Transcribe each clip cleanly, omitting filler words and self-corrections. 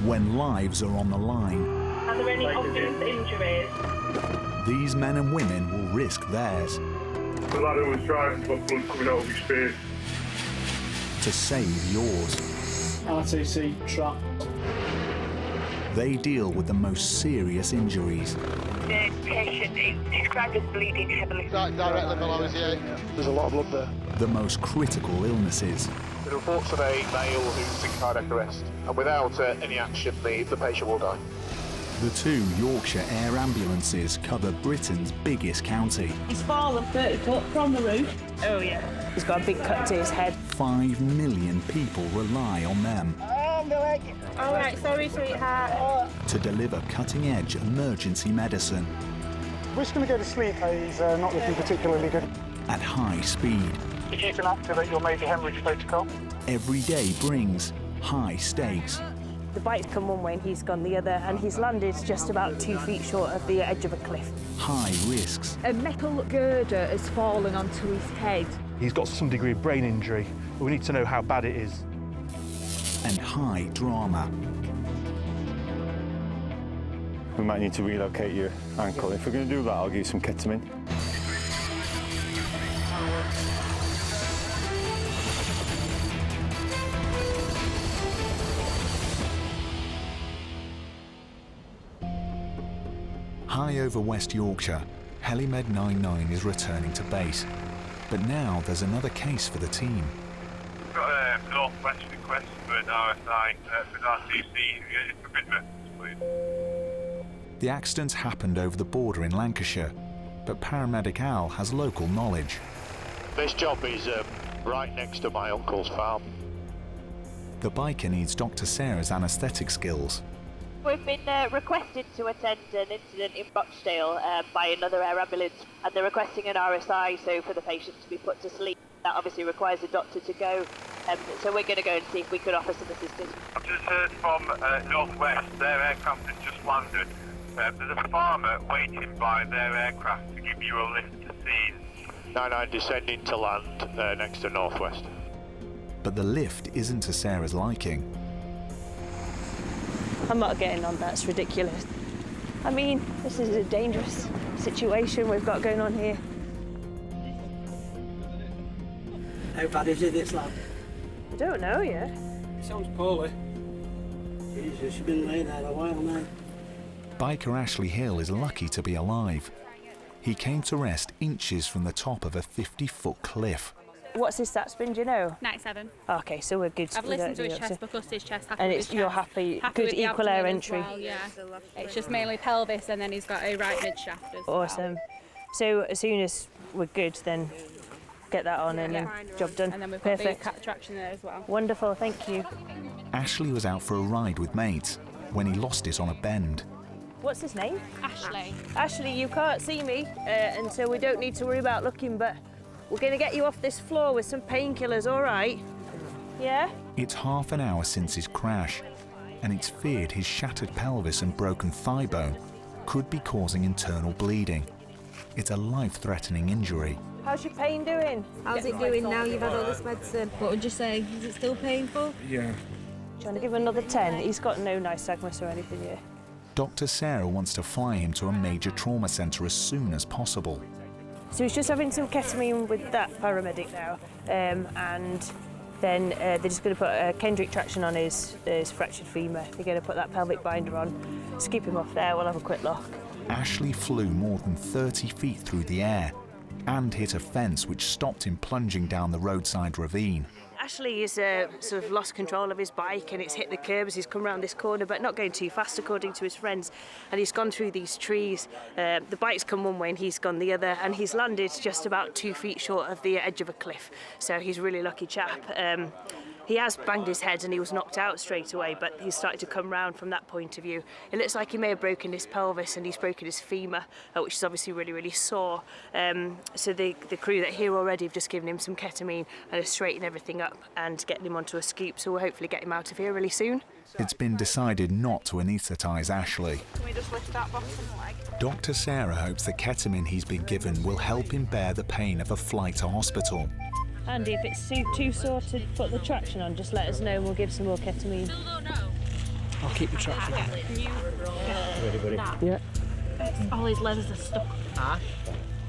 when lives are on the line. Are there any obvious injuries? These men and women will risk theirs The lad who was driving got blood coming out of his face. to save yours. RTC truck. They deal with the most serious injuries. The patient is described as bleeding heavily. Directly below his ear. There's a lot of blood there. The most critical illnesses. The reports of a male who's in cardiac arrest, and without any action, the patient will die. The two Yorkshire Air Ambulances cover Britain's biggest county. He's fallen 30 foot from the roof. Oh yeah. He's got a big cut to his head. 5 million people rely on them All right, sorry, sweetheart. to deliver cutting-edge emergency medicine We're just going to go to sleep. He's not looking particularly good. at high speed. If you can activate your major hemorrhage protocol. Every day brings high stakes. The bike's come one way and he's gone the other, and he's landed just about 2 feet short of the edge of a cliff. High risks. A metal girder has fallen onto his head. He's got some degree of brain injury, but we need to know how bad it is. And high drama. We might need to relocate your ankle. If we're going to do that, I'll give you some ketamine. High over West Yorkshire, Helimed 99 is returning to base. But now there's another case for the team. We've got a northwest request for an RSI for RTC. For Bidmouth, please. The accidents happened over the border in Lancashire, but paramedic Al has local knowledge. This job is right next to my uncle's farm. The biker needs Dr. Sarah's anaesthetic skills. We've been requested to attend an incident in Rochdale by another air ambulance, and they're requesting an RSI, so for the patient to be put to sleep. That obviously requires the doctor to go, so we're going to go and see if we could offer some assistance. I've just heard from Northwest, their aircraft has just landed. There's a farmer waiting by their aircraft to give you a lift to scene. 99 descending to land next to Northwest. But the lift isn't to Sarah's liking. I'm not getting on that, it's ridiculous. I mean, this is a dangerous situation we've got going on here. How bad is it, this lad? I don't know yet. He sounds poorly. Jesus, she's been laying there a while now. Biker Ashley Hill is lucky to be alive. He came to rest inches from the top of a 50-foot cliff. What's his stats been, do you know? 97. Okay, so we're good. I've We listened don't to his do chest, because his chest happy And with it's his you're chest. happy, Happy good with the equal air abdomen as entry. well, yeah. It's just mainly pelvis, and then he's got a right mid shaft as well. Awesome. So as soon as we're good, then get that on and then job done. And then we've got Perfect. the cat traction there as well. Wonderful, thank you. Ashley was out for a ride with mates when he lost it on a bend. What's his name? Ashley. Ashley, you can't see me, and so we don't need to worry about looking, but we're going to get you off this floor with some painkillers, all right? Yeah? It's half an hour since his crash, and it's feared his shattered pelvis and broken thigh bone could be causing internal bleeding. It's a life-threatening injury. How's your pain doing? How's it doing now you've had all this medicine? What would you say? Is it still painful? Yeah. Trying to give him another 10. He's got no nystagmus or anything here. Dr. Sarah wants to fly him to a major trauma centre as soon as possible. So he's just having some ketamine with that paramedic now, and then they're just going to put a Kendrick traction on his fractured femur. They're going to put that pelvic binder on, just keep him off there. We'll have a quick look. Ashley flew more than 30 feet through the air and hit a fence which stopped him plunging down the roadside ravine. Ashley has sort of lost control of his bike, and it's hit the curb as he's come round this corner, but not going too fast according to his friends, and he's gone through these trees. The bike's come one way and he's gone the other, and he's landed just about 2 feet short of the edge of a cliff, so he's a really lucky chap. He has banged his head and he was knocked out straight away, but he's started to come round from that point of view. It looks like he may have broken his pelvis and he's broken his femur, which is obviously really, really sore. So the crew that are here already have just given him some ketamine and have straightened everything up and getting him onto a scoop, so we'll hopefully get him out of here really soon. It's been decided not to anaesthetise Ashley. Can we just lift that bottom leg? Dr. Sarah hopes the ketamine he's been given will help him bear the pain of a flight to hospital. Andy, if it's too sore to put the traction on, just let us know and we'll give some more ketamine. Still don't know. I'll keep the traction on. Ready, buddy? Yeah. All his leathers are stuck.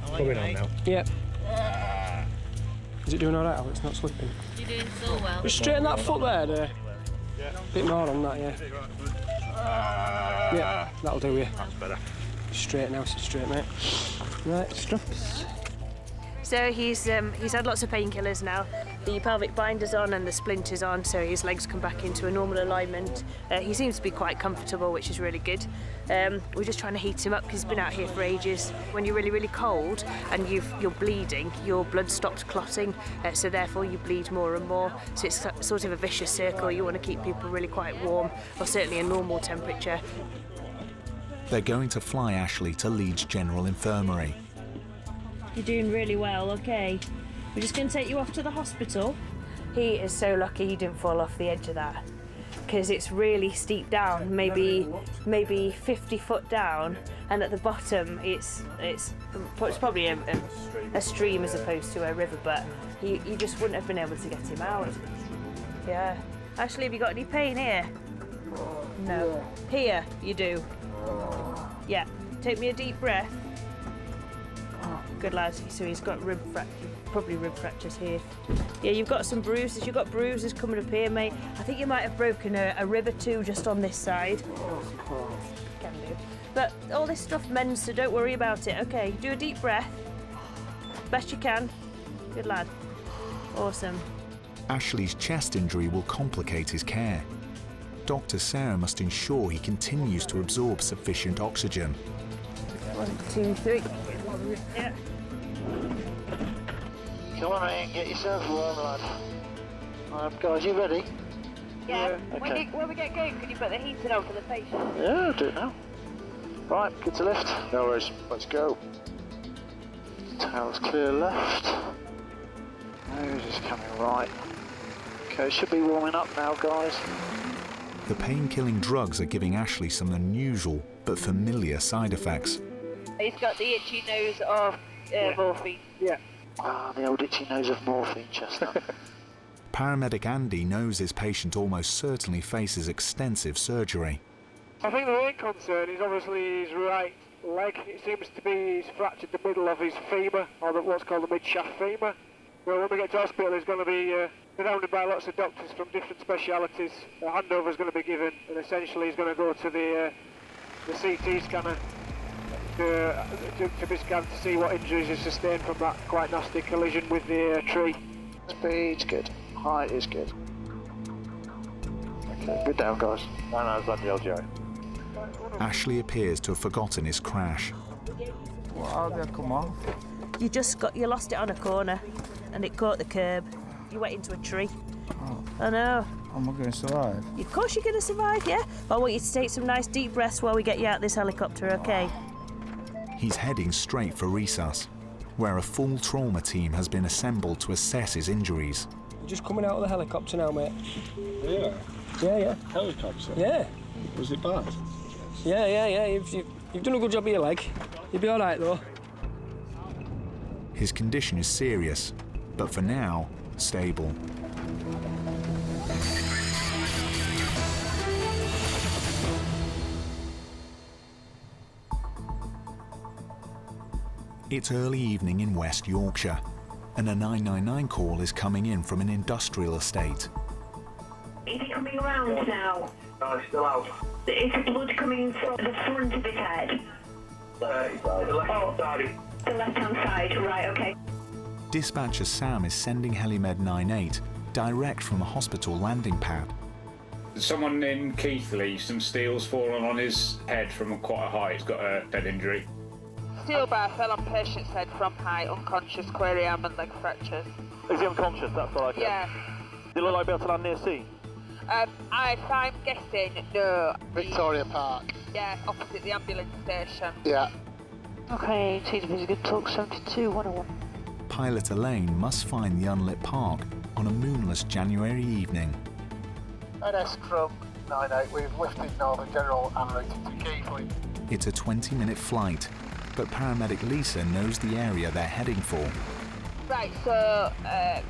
Coming on now. Yeah. Is it doing alright, Alex? Not slipping? You're doing so well. Just straighten that foot there. Yeah. Bit more on that, yeah. Yeah, that'll do you. That's better. Straight now, sit straight, mate. Right, straps. So he's had lots of painkillers now. The pelvic binder's on and the splinters on, so his legs come back into a normal alignment. He seems to be quite comfortable, which is really good. We're just trying to heat him up because he's been out here for ages. When you're really, really cold and you're bleeding, your blood stops clotting, so therefore you bleed more and more. So it's sort of a vicious circle. You want to keep people really quite warm, or certainly a normal temperature. They're going to fly Ashley to Leeds General Infirmary. You're doing really well, okay. We're just going to take you off to the hospital. He is so lucky he didn't fall off the edge of that, because it's really steep down, maybe 50 foot down, and at the bottom it's probably a stream as opposed to a river, but you just wouldn't have been able to get him out. Yeah. Ashley, have you got any pain here? No. Here, you do. Yeah. Take me a deep breath. Oh, good lad. So he's got probably rib fractures here. Yeah, you've got some bruises. You've got bruises coming up here, mate. I think you might have broken a rib or two just on this side. Can do. But all this stuff mends, so don't worry about it. Okay, do a deep breath. Best you can. Good lad. Awesome. Ashley's chest injury will complicate his care. Dr. Sarah must ensure he continues to absorb sufficient oxygen. 1, 2, 3. Yeah. Come on, mate, get yourself warm, lad. Guys, you ready? Yeah. Okay. When we get going, can you put the heating on for the patient? Yeah, I'll do it now. Right, get to lift. No worries. Let's go. Tail's clear left. Nose is coming right. Okay, should be warming up now, guys. The pain-killing drugs are giving Ashley some unusual but familiar side effects. He's got the itchy nose of morphine. Yeah. Ah, the old itchy nose of morphine, Chestnut. Paramedic Andy knows his patient almost certainly faces extensive surgery. I think the main concern is obviously his right leg. It seems to be he's fractured the middle of his femur, or what's called the mid-shaft femur. Well, when we get to hospital, he's going to be surrounded by lots of doctors from different specialities. A handover is going to be given, and essentially he's going to go to the CT scanner to be scanned to see what injuries he's sustained from that quite nasty collision with the tree. Speed's good. Height is good. Okay, good down, guys. No, it's on the LGO. Ashley appears to have forgotten his crash. Well, how did I come off? You lost it on a corner, and it caught the curb. You went into a tree. Oh. I know. Am I going to survive? Of course you're going to survive, yeah? I want you to take some nice deep breaths while we get you out of this helicopter, okay? He's heading straight for resus, where a full trauma team has been assembled to assess his injuries. You're just coming out of the helicopter now, mate. Yeah. Yeah. Helicopter? Yeah. Was it bad? Yeah. You've done a good job of your leg. You'll be all right, though. His condition is serious, but for now, stable. It's early evening in West Yorkshire, and a 999 call is coming in from an industrial estate. Is he coming around now? No, he's still out. Is the blood coming from the front of his head? The left-hand side. The left-hand side, right, okay. Dispatcher Sam is sending Helimed 98 direct from a hospital landing pad. Someone in Keighley, some steel's fallen on his head from quite a height. He's got a head injury. Steel bar fell on patient's head from height, unconscious, query arm and leg fractures. Is he unconscious? That's all I can. Yeah. Does he look like he'll be able to land near sea? I'm guessing, no. Victoria Park. Yeah, opposite the ambulance station. Yeah. Okay, TW's a good talk, 72, 101. Pilot Elaine must find the unlit park on a moonless January evening. NS Scrum 98, we've lifted Northern General and routed to Keighley. It's a 20-minute flight, but paramedic Lisa knows the area they're heading for. Right, so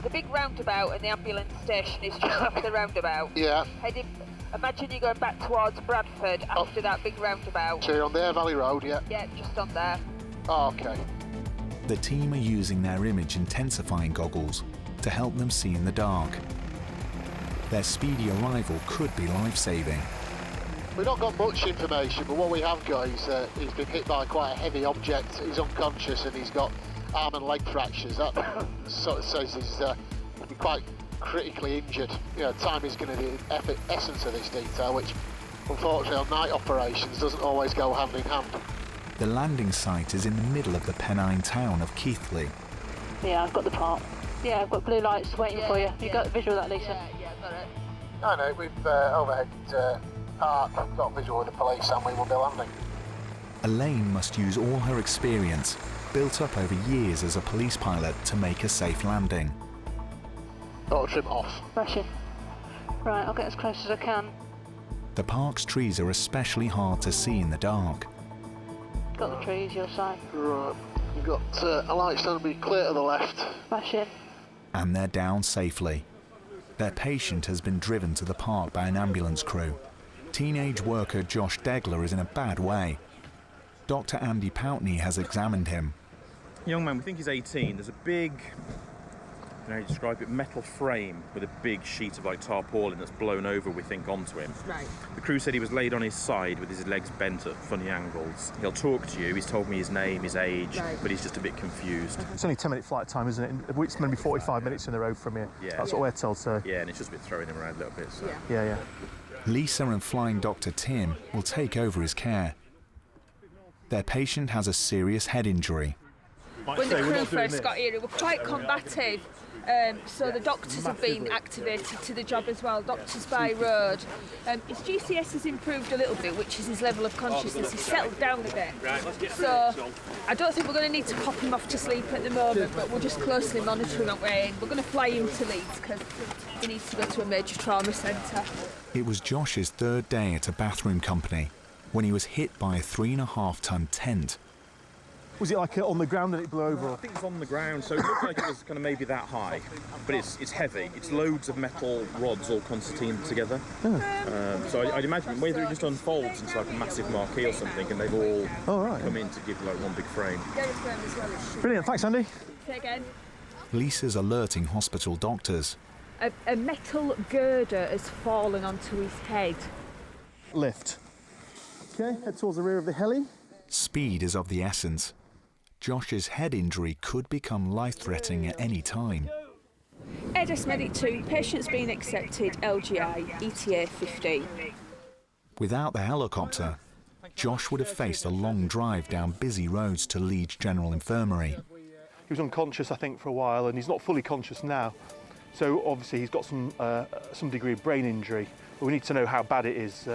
the big roundabout and the ambulance station is just off the roundabout. Yeah. Imagine you're going back towards Bradford after that big roundabout. So you're on the Air Valley Road, yeah? Yeah, just on there. Oh, okay. The team are using their image intensifying goggles to help them see in the dark. Their speedy arrival could be life-saving. We've not got much information, but what we have got is he's been hit by quite a heavy object. He's unconscious and he's got arm and leg fractures. That sort of says he's quite critically injured. You know, time is going to be the essence of this detail, which unfortunately on night operations doesn't always go hand in hand. The landing site is in the middle of the Pennine town of Keighley. Yeah, I've got the part. Yeah, I've got blue lights waiting for you. You got the visual of that, Lisa? Yeah, got it. I know, we've overhead park, got visual with the police and we will be landing. Elaine must use all her experience, built up over years as a police pilot, to make a safe landing. Auto trim off. Smashing. Right, I'll get as close as I can. The park's trees are especially hard to see in the dark. Got the trees, your side. Right, you've got a light stand to be clear to the left. Smashing. And they're down safely. Their patient has been driven to the park by an ambulance crew. Teenage worker Josh Degler is in a bad way. Dr. Andy Poutney has examined him. Young man, we think he's 18. There's a big, I don't know how you describe it, metal frame with a big sheet of like tarpaulin that's blown over, we think, onto him. Right. The crew said he was laid on his side with his legs bent at funny angles. He'll talk to you, he's told me his name, his age, but he's just a bit confused. It's only a 10-minute flight time, isn't it? It's going to be 45 minutes in the road from here. Yeah. That's what we're told, so... Yeah, and it's just a bit throwing him around a little bit, so... Yeah. Lisa and flying Dr. Tim will take over his care. Their patient has a serious head injury. When the crew first got here, they were quite combative, so the doctors have been activated to the job as well, doctors by road. His GCS has improved a little bit, which is his level of consciousness. He's settled down a bit. So I don't think we're going to need to pop him off to sleep at the moment, but we'll just closely monitor him that way. We're going to fly him to Leeds because he needs to go to a major trauma centre. It was Josh's third day at a bathroom company when he was hit by a 3.5-ton tent. Was it like on the ground and it blew over? I think it's on the ground, so it looked like it was kind of maybe that high, but it's heavy. It's loads of metal rods all concertinaed together. So I'd imagine whether it just unfolds into like a massive marquee or something, and they've all come in to give like one big frame. Brilliant, thanks Andy. Say again. Lisa's alerting hospital doctors. A metal girder has fallen onto his head. Lift. Okay, head towards the rear of the heli. Speed is of the essence. Josh's head injury could become life-threatening at any time. EDS Medic 2, patient's been accepted, LGI, ETA 15. Without the helicopter, Josh would have faced a long drive down busy roads to Leeds General Infirmary. He was unconscious, I think, for a while, and he's not fully conscious now. So obviously he's got some degree of brain injury, but we need to know how bad it is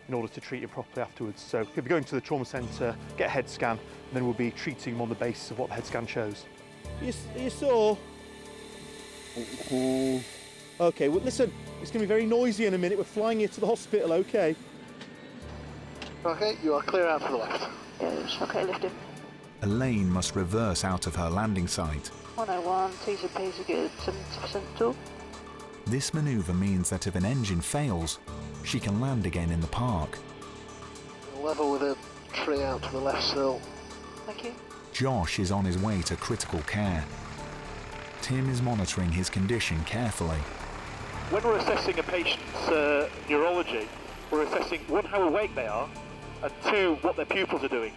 in order to treat him properly afterwards. So he'll be going to the trauma centre, get a head scan, and then we'll be treating him on the basis of what the head scan shows. Are you sore? Okay, well listen, it's going to be very noisy in a minute. We're flying you to the hospital, okay? Okay, you are clear out to the left. Yes, okay, lift him. Elaine must reverse out of her landing site. 101, T's and P's are good, 70% tall. This manoeuvre means that if an engine fails, she can land again in the park. Level with a tree out to the left still. Thank you. Josh is on his way to critical care. Tim is monitoring his condition carefully. When we're assessing a patient's neurology, we're assessing, one, how awake they are, and two, what their pupils are doing.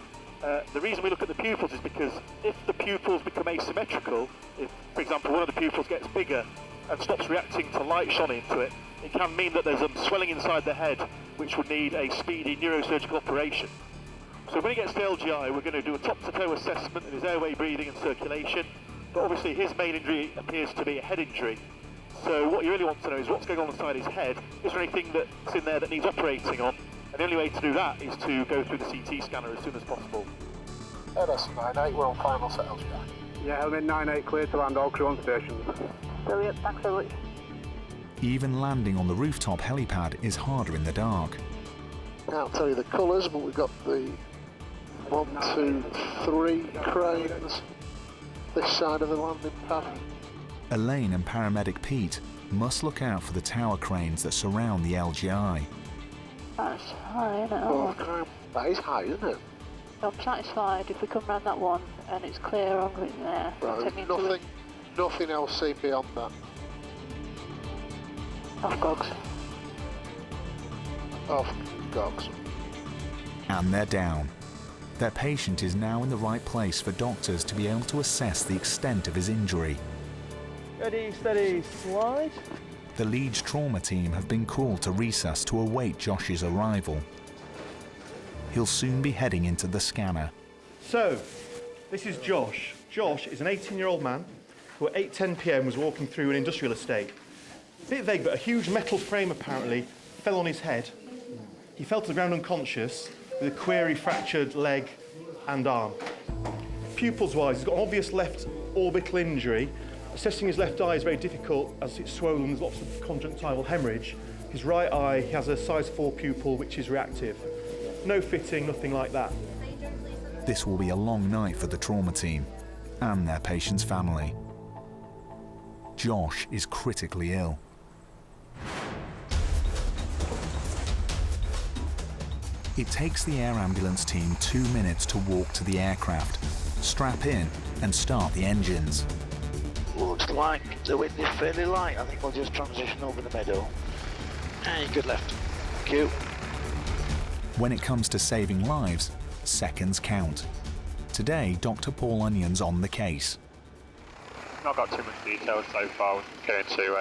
The reason we look at the pupils is because if the pupils become asymmetrical, if, for example, one of the pupils gets bigger and stops reacting to light shone into it, it can mean that there's swelling inside the head, which would need a speedy neurosurgical operation. So when he gets to LGI, we're going to do a top-to-toe assessment of his airway, breathing and circulation, but obviously his main injury appears to be a head injury. So what you really want to know is what's going on inside his head. Is there anything that's in there that needs operating on? And the only way to do that is to go through the CT scanner as soon as possible. LS 98, we're on final set LGI. Yeah, Element 98 clear to land all crew on stations. Brilliant, thanks very much. Even landing on the rooftop helipad is harder in the dark. I'll tell you the colours, but we've got the 1, 2, 3 cranes this side of the landing pad. Elaine and paramedic Pete must look out for the tower cranes that surround the LGI. That's high, isn't it? Oh, that is high, isn't it? I'm satisfied if we come round that one and it's clear on going there. Right, nothing else seen beyond that. Off gogs. Off gogs. And they're down. Their patient is now in the right place for doctors to be able to assess the extent of his injury. Ready, steady, slide. The Leeds trauma team have been called to resus to await Josh's arrival. He'll soon be heading into the scanner. So, this is Josh. Josh is an 18-year-old man who at 8:10 p.m. was walking through an industrial estate. A bit vague, but a huge metal frame apparently fell on his head. He fell to the ground unconscious with a query fractured leg and arm. Pupils-wise, he's got an obvious left orbital injury. Assessing his left eye is very difficult as it's swollen, there's lots of conjunctival hemorrhage. His right eye, he has a size 4 pupil which is reactive. No fitting, nothing like that. This will be a long night for the trauma team and their patient's family. Josh is critically ill. It takes the air ambulance team 2 minutes to walk to the aircraft, strap in and start the engines. Looks like the wind is fairly light. I think we'll just transition over the meadow. And good left. Thank you. When it comes to saving lives, seconds count. Today, Dr. Paul Onion's on the case. Not got too much detail so far. We're going to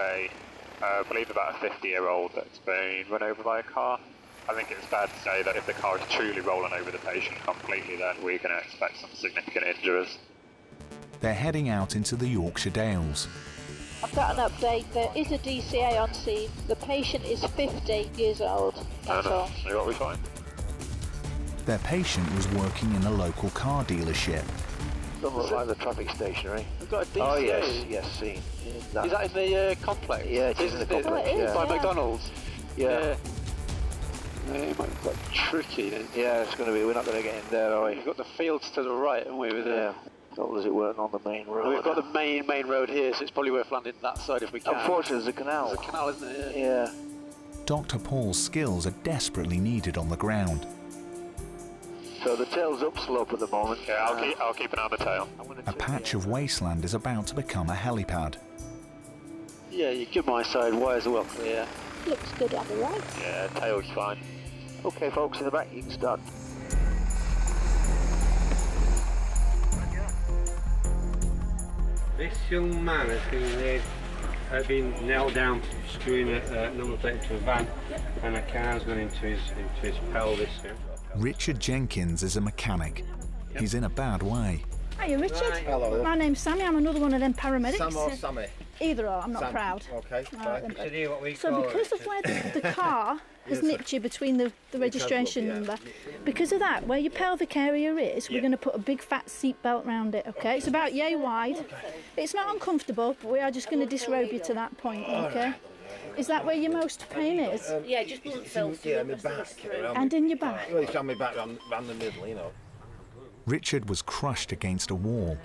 I believe about a 50-year-old that's been run over by a car. I think it's fair to say that if the car is truly rolling over the patient completely, then we're going to expect some significant injuries. They're heading out into the Yorkshire Dales. I've got an update. There is a DCA on scene. The patient is 50 years old. That's all. See what we find. Their patient was working in a local car dealership. Doesn't look like the traffic stationary. We've got a DCA. Oh yes, seen. Is that in the complex? Yeah, it is in the complex. Yeah. By McDonald's? Yeah. Yeah, it might be quite tricky then. Yeah, it's going to be. We're not going to get in there, are we? We've got the fields to the right, haven't we? With yeah. Not as it weren't on the main road. We've got the main road here, so it's probably worth landing that side if we can. Unfortunately, there's a canal. There's a canal, isn't it? Yeah. Dr. Paul's skills are desperately needed on the ground. So the tail's upslope at the moment. Yeah, I'll keep an eye on the tail. A patch of wasteland is about to become a helipad. Yeah, you give my side, wires are well clear. Looks good on the right. Yeah, tail's fine. Okay, folks, in the back, you can start. This young man has been nailed down, screwing a number plate into a van, and a car's gone into his pelvis. Richard Jenkins is a mechanic. He's in a bad way. Hiya, Richard. Right. Hello. My name's Sammy. I'm another one of them paramedics. Sam or Sammy? Either or. I'm not Sam. proud. Okay. Right. So because of where the car has nipped you between the registration number, because of that, where your pelvic area is, we're going to put a big fat seat belt round it, okay? It's about yay wide. It's not uncomfortable, but we are just going to disrobe you to that point, okay? Is that where your most pain is? Yeah, just blunt filter. Yeah, my back. And in your back? Well, it's on my back, around the middle, you know. Richard was crushed against a wall.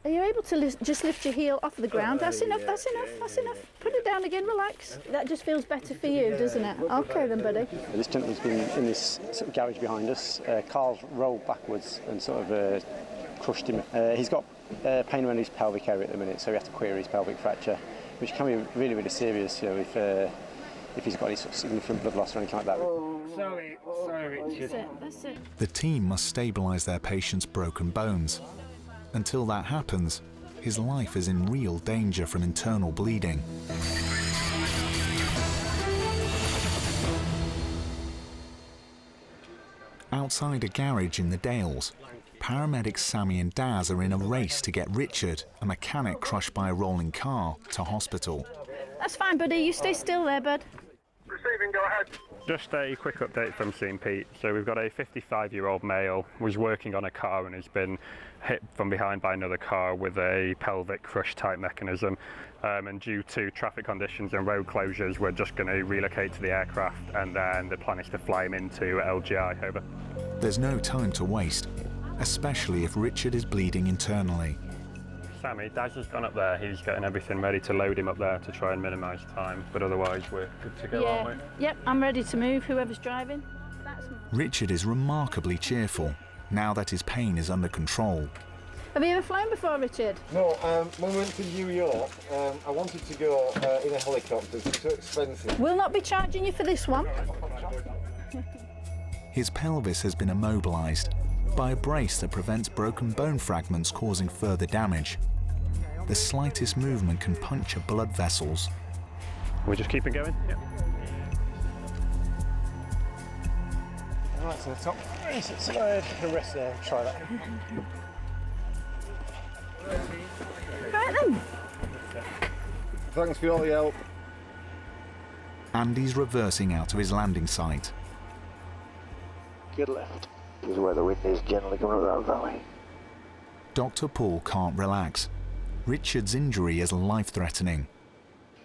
Are you able to just lift your heel off the ground? That's enough, that's enough, that's enough. Put it down again, relax. That just feels better for you, doesn't it? Okay then, buddy. This gentleman's been in this sort of garage behind us. Carl's rolled backwards and sort of crushed him. He's got pain around his pelvic area at the minute, so we have to query his pelvic fracture, which can be really, really serious, you know, if he's got any sort of significant blood loss or anything like that. Sorry, Richard. That's it. The team must stabilise their patient's broken bones. Until that happens, his life is in real danger from internal bleeding. Outside a garage in the Dales, paramedics Sammy and Daz are in a race to get Richard, a mechanic crushed by a rolling car, to hospital. That's fine, buddy. You stay still there, bud. Receiving, go ahead. Just a quick update from St. Pete. So we've got a 55-year-old male who's working on a car and has been hit from behind by another car with a pelvic crush type mechanism. And due to traffic conditions and road closures, we're just going to relocate to the aircraft, and then the plan is to fly him into LGI. Over. There's no time to waste, especially if Richard is bleeding internally. Sammy, Daz has gone up there. He's getting everything ready to load him up there to try and minimise time, but otherwise we're good to go, aren't we? Yep, I'm ready to move, whoever's driving. Richard is remarkably cheerful now that his pain is under control. Have you ever flown before, Richard? No, when we went to New York, I wanted to go in a helicopter. It's too expensive. We'll not be charging you for this one. His pelvis has been immobilised by a brace that prevents broken bone fragments causing further damage. The slightest movement can puncture blood vessels. We're just keeping going? Yeah. Right to the top. Slide and rest there. Try that. Right then. Thanks for all your help. Andy's reversing out of his landing site. Good left. This is where the wind is generally coming up that valley. Dr. Paul can't relax. Richard's injury is life-threatening.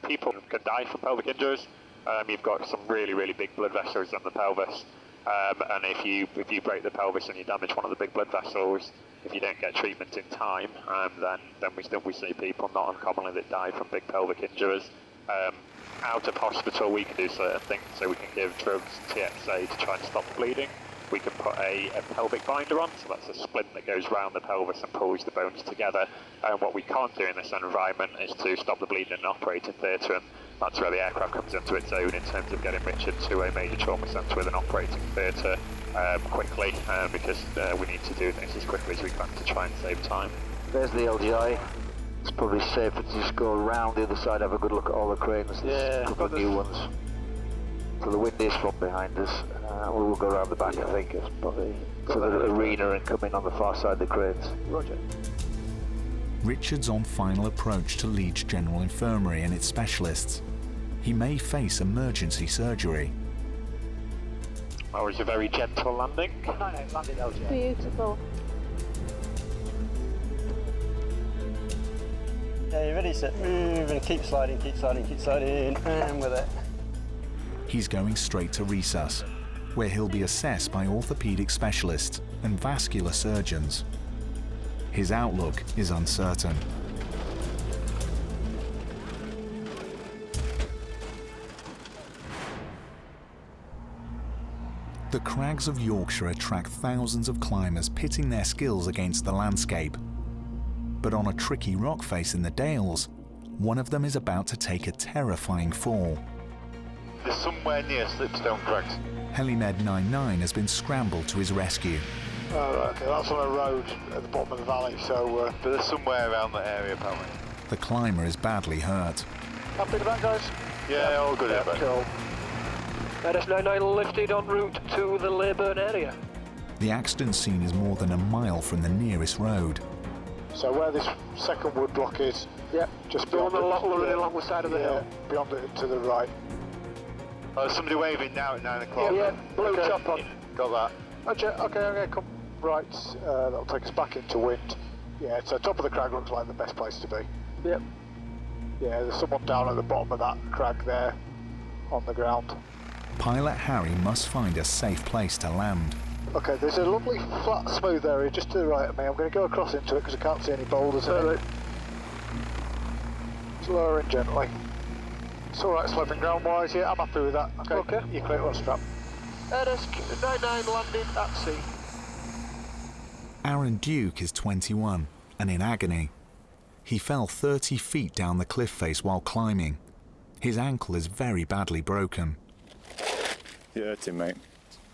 People can die from pelvic injuries. You've got some really, really big blood vessels in the pelvis. And if you break the pelvis and you damage one of the big blood vessels, if you don't get treatment in time, then we see people not uncommonly that die from big pelvic injuries. Out of hospital, we can do certain things. So we can give drugs, TXA, to try and stop bleeding. We can put a pelvic binder on, so that's a splint that goes round the pelvis and pulls the bones together. And what we can't do in this environment is to stop the bleeding in an operating theatre, and that's where the aircraft comes into its own in terms of getting Richard to a major trauma centre with an operating theatre quickly, because we need to do this as quickly as we can to try and save time. There's the LGI. It's probably safer to just go around the other side, have a good look at all the cranes. There's a couple of new ones. So the wind is from behind us. We'll go around the back, I think. It's probably to the arena and come in on the far side of the cranes. Roger. Richard's on final approach to Leeds General Infirmary and its specialists. He may face emergency surgery. That was a very gentle landing. Landing LGA. Beautiful. Yeah, you ready, set, move, and keep sliding, and with it. He's going straight to resus, where he'll be assessed by orthopaedic specialists and vascular surgeons. His outlook is uncertain. The crags of Yorkshire attract thousands of climbers pitting their skills against the landscape. But on a tricky rock face in the Dales, one of them is about to take a terrifying fall. There's somewhere near Slipstone Crags. Helimed 99 has been scrambled to his rescue. Oh, okay, that's on a road at the bottom of the valley, so but there's somewhere around that area apparently. The climber is badly hurt. Happy with that, guys? Yeah, all good. Cool. NS99 lifted en route to the Leyburn area. The accident scene is more than a mile from the nearest road. So where this second woodblock is, just beyond along the side of the hill. Beyond it to the right. Oh, somebody waving now at 9 o'clock. Yeah, blue top on. Got that. Okay, I'm going to come right. That'll take us back into wind. Yeah, so top of the crag looks like the best place to be. Yep. Yeah, there's someone down at the bottom of that crag there on the ground. Pilot Harry must find a safe place to land. Okay, there's a lovely flat, smooth area just to the right of me. I'm going to go across into it because I can't see any boulders in it. Just lowering gently. It's alright sloping ground-wise, yeah, I'm happy with that. Okay. You clear one strap. NS99 landing at sea. Aaron Duke is 21 and in agony. He fell 30 feet down the cliff face while climbing. His ankle is very badly broken. You hurt him, mate.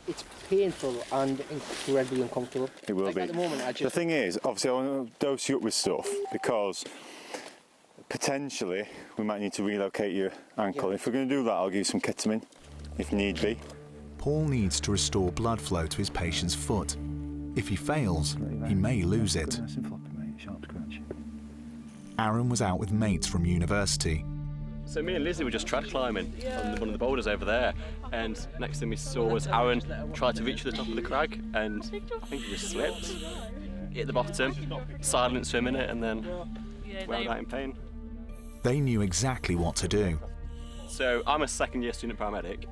It's painful and incredibly uncomfortable. It will be. At the moment, The thing is, obviously I want to dose you up with stuff because potentially we might need to relocate your ankle. If we're going to do that, I'll give you some ketamine, if need be. Paul needs to restore blood flow to his patient's foot. If he fails, he may lose it. Aaron was out with mates from university. So me and Lizzie were just trad climbing on one of the boulders over there, and next thing we saw was Aaron tried to reach the top of the crag, and I think he just slipped, hit the bottom, silent swim in it, and then wound out in pain. They knew exactly what to do. So I'm a second-year student paramedic.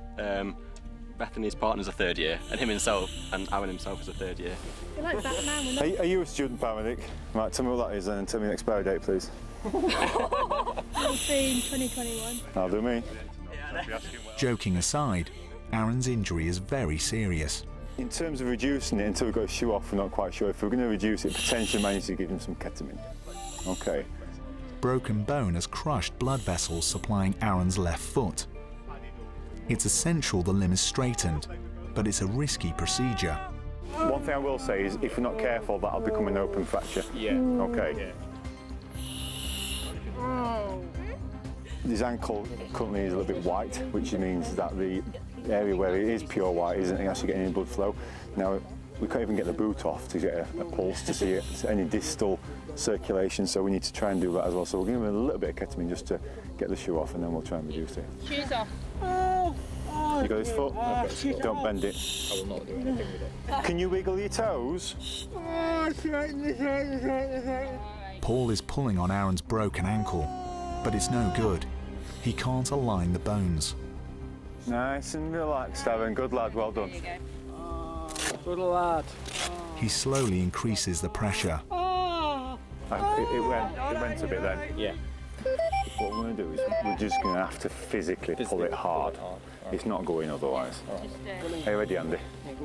Beth and his partner's a third year, and Aaron himself is a third year. You're like Batman. We're not... Are you a student paramedic? Right, tell me what that is then, and tell me the expiry date, please. It'll be in 2021. That'll do me. Joking aside, Aaron's injury is very serious. In terms of reducing it until we've got a shoe off, we're not quite sure. If we're going to reduce it, potentially manage to give him some ketamine. Okay. Broken bone has crushed blood vessels supplying Aaron's left foot. It's essential the limb is straightened, but it's a risky procedure. One thing I will say is, if we're not careful, that'll become an open fracture. Yeah. Okay. His ankle currently is a little bit white, which means that the area where it is pure white isn't actually getting any blood flow. Now, we can't even get the boot off to get a pulse to see any distal circulation, so we need to try and do that as well. So we'll give him a little bit of ketamine just to get the shoe off, and then we'll try and reduce it. Shoes off. You got his foot? Don't bend it. I will not do anything with it. Can you wiggle your toes? Paul is pulling on Aaron's broken ankle, but it's no good. He can't align the bones. Nice and relaxed, Aaron. Good lad, well done. Good lad. He slowly increases the pressure. It went a bit then. Yeah. What we're going to do is we're just going to have to physically pull it hard. It's not going otherwise. Are you ready, Andy?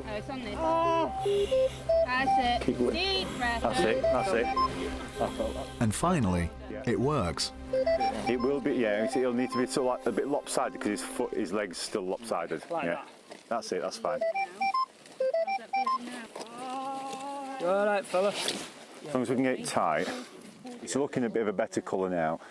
It's on this. That's it. Keep going. Deep breath. That's it, that's it. And finally, it works. It will be, yeah, it'll need to be sort of like a bit lopsided because his leg's still lopsided. Yeah. That's it, that's fine. You all right, fella? As long as we can get it tight. It's looking a bit of a better colour now.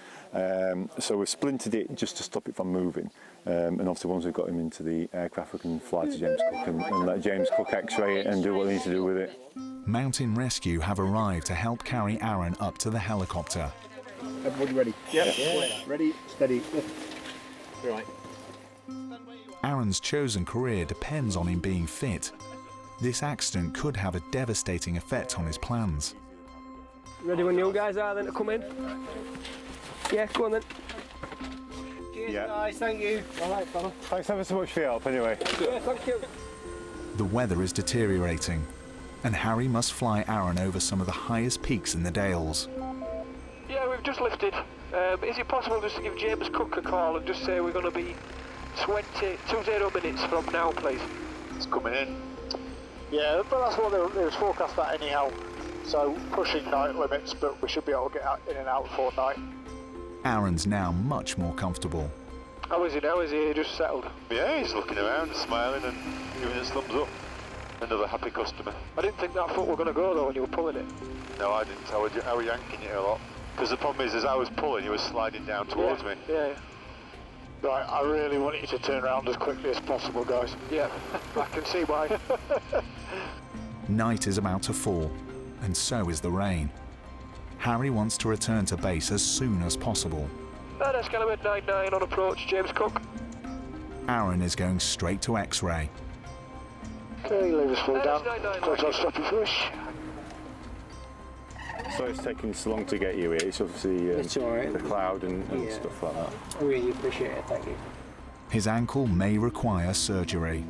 So we've splintered it just to stop it from moving. And obviously once we've got him into the aircraft, we can fly to James Cook and let James Cook x-ray it and do what they need to do with it. Mountain Rescue have arrived to help carry Aaron up to the helicopter. Everybody ready? Yep. Yeah. Ready, steady. Right. Aaron's chosen career depends on him being fit. This accident could have a devastating effect on his plans. Ready when you guys are then to come in? Yeah, go on then. Cheers, guys, thank you. All right, fella. Thanks ever so much for your help anyway. Yeah, thank you. The weather is deteriorating, and Harry must fly Aaron over some of the highest peaks in the Dales. Yeah, we've just lifted. Is it possible just to give James Cook a call and just say we're going to be 20 minutes from now, please? It's coming in. Yeah, but that's what it was forecast at anyhow. So pushing night limits, but we should be able to get in and out before night. Aaron's now much more comfortable. How is he now? Is he just settled? Yeah, he's looking around, smiling and giving us thumbs up. Another happy customer. I didn't think that foot were going to go though when you were pulling it. No, I didn't. I was yanking it a lot. Because the problem is, as I was pulling, he was sliding down towards me. Yeah. Right, I really want you to turn around as quickly as possible, guys. Yeah, I can see why. Night is about to fall, and so is the rain. Harry wants to return to base as soon as possible. That's Calibre 99 on approach, James Cook. Aaron is going straight to X-ray. Okay, leave us full down. Close our stopping fish. So it's taking so long to get you here. It's obviously it's all right. The cloud and stuff like that. I really appreciate it, thank you. His ankle may require surgery.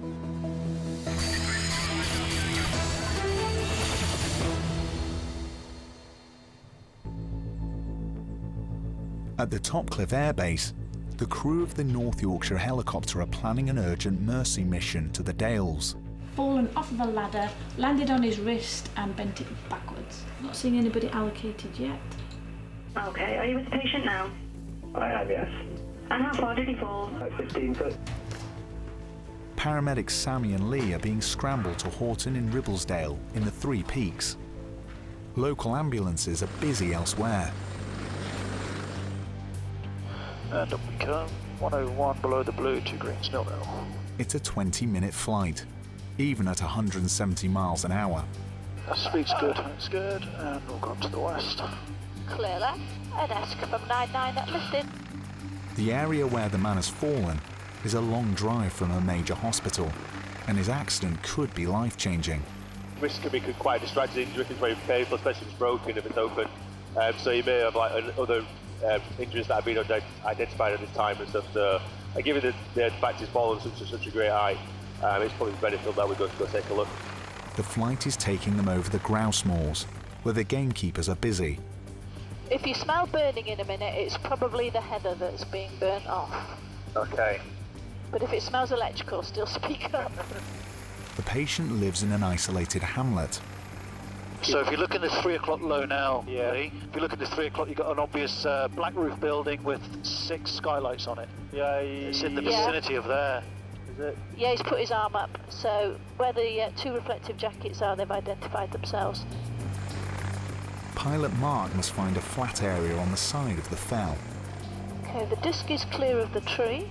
At the Topcliffe Air Base, the crew of the North Yorkshire helicopter are planning an urgent mercy mission to the Dales. Fallen off of a ladder, landed on his wrist and bent it backwards. Not seeing anybody allocated yet. Okay, are you with the patient now? I am, yes. And how far did he fall? 15 foot. Paramedics Sammy and Lee are being scrambled to Horton in Ribblesdale in the Three Peaks. Local ambulances are busy elsewhere. And up we come. 101 below the blue, 2 green, still no. It's a 20-minute flight, even at 170 miles an hour. Speed's good, it's good, and we'll go to the west. Clear left, and ask from 99 at listing. The area where the man has fallen is a long drive from a major hospital, and his accident could be life-changing. Risk can be quite a distracting injury, it's very painful, especially if it's broken, if it's open. So you may have like other injuries that have been identified at this time and stuff. So given the fact he's fallen such a great height, It's probably beneficial that we're going to go take a look. The flight is taking them over the grouse moors, where the gamekeepers are busy. If you smell burning in a minute, it's probably the heather that's being burnt off. Okay. But if it smells electrical, still speak up. The patient lives in an isolated hamlet. So if you look in this 3 o'clock low now, Lee, if you look at this 3 o'clock, you've got an obvious black roof building with 6 skylights on it. Yeah, it's in the vicinity of there. Is it? Yeah, he's put his arm up. So where the 2 reflective jackets are, they've identified themselves. Pilot Mark must find a flat area on the side of the fell. Okay, the disc is clear of the tree.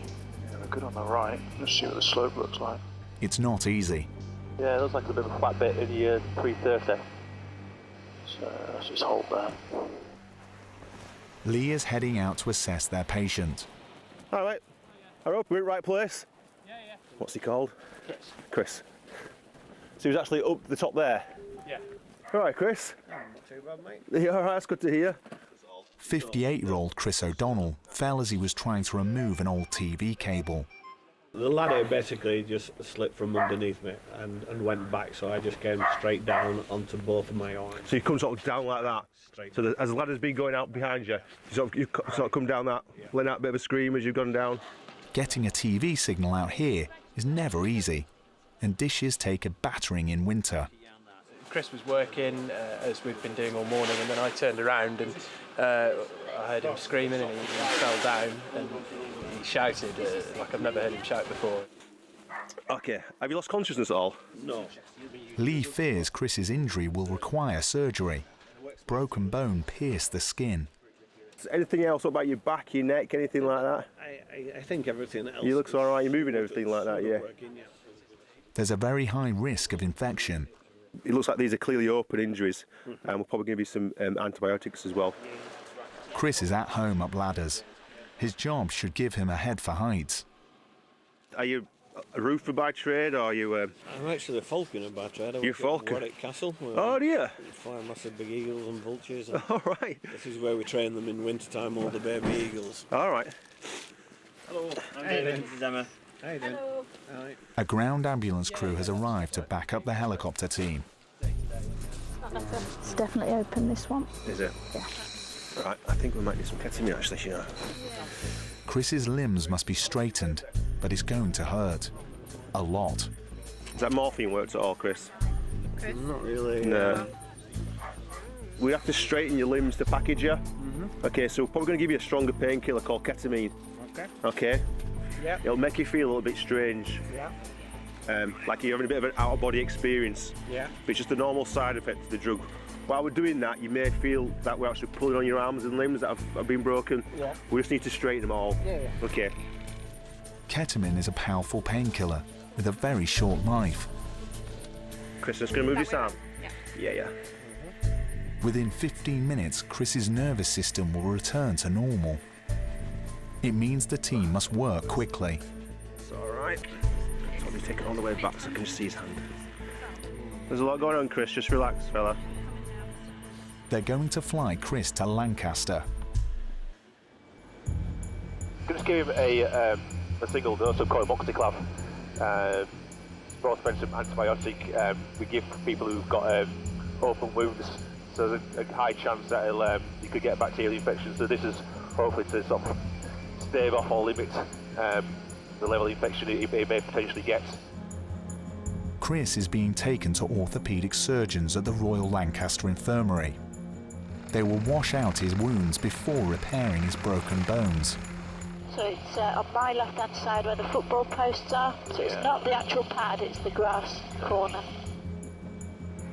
Yeah, we're good on the right. Let's see what the slope looks like. It's not easy. Yeah, it looks like a bit of a flat bit in the 330. So let's just hold there. Lee is heading out to assess their patient. All right, I hope we're in the right place. Yeah. What's he called? Chris. So he was actually up the top there? Yeah. All right, Chris. Not too bad, mate. Yeah, all right, that's good to hear. 58-year-old Chris O'Donnell fell as he was trying to remove an old TV cable. The ladder basically just slipped from underneath me and went back, so I just came straight down onto both of my arms. So you come sort of down like that? Straight. So as the ladder's been going out behind you, you sort of come down that, letting out a bit of a scream as you've gone down? Getting a TV signal out here is never easy, and dishes take a battering in winter. Chris was working as we've been doing all morning, and then I turned around and I heard him screaming, and he fell down and he shouted like I've never heard him shout before. Okay, have you lost consciousness at all? No. Lee fears Chris's injury will require surgery. Broken bone pierced the skin. Anything else about your back, your neck, anything like that? I think everything else. You look all right, you're moving everything like that, yeah. There's a very high risk of infection. It looks like these are clearly open injuries, and we're probably going to be some antibiotics as well. Chris is at home up ladders. His job should give him a head for heights. Are you a roofer by trade, or are you... I'm actually a falconer by trade. You're a falconer? Warwick Castle. Oh, do you? We fly massive big eagles and vultures. And all right. This is where we train them in winter time, all the baby eagles. All right. Hello. This is Emma. How you doing? Hello. A ground ambulance crew has arrived to back up the helicopter team. It's definitely open, this one. Is it? Yeah. Right, I think we might need some ketamine actually, you know. Chris's limbs must be straightened, but it's going to hurt. A lot. Does that morphine work at all, Chris? Not really. No. We have to straighten your limbs to package you. Okay, so we're probably going to give you a stronger painkiller called ketamine. Okay? Yeah. It'll make you feel a little bit strange. Yeah. Like you're having a bit of an out-of-body experience. Yeah. But it's just a normal side effect of the drug. While we're doing that, you may feel that we're actually pulling on your arms and limbs that have been broken. Yeah. We just need to straighten them all. Yeah. Okay. Ketamine is a powerful painkiller with a very short life. Chris, just going to move this arm? Yeah. Within 15 minutes, Chris's nervous system will return to normal. It means the team must work quickly. It's all right. I'll be taken all the way back so I can just see his hand. There's a lot going on, Chris. Just relax, fella. They're going to fly Chris to Lancaster. Just give him a single dose of coimoxiclav. Both some antibiotic. We give people who've got open wounds, so there's a high chance that you could get a bacterial infection. So this is hopefully to sort of stave off or limit the level of infection he may potentially get. Chris is being taken to orthopaedic surgeons at the Royal Lancaster Infirmary. They will wash out his wounds before repairing his broken bones. So it's on my left-hand side where the football posts are. So it's not the actual pad, it's the grass corner.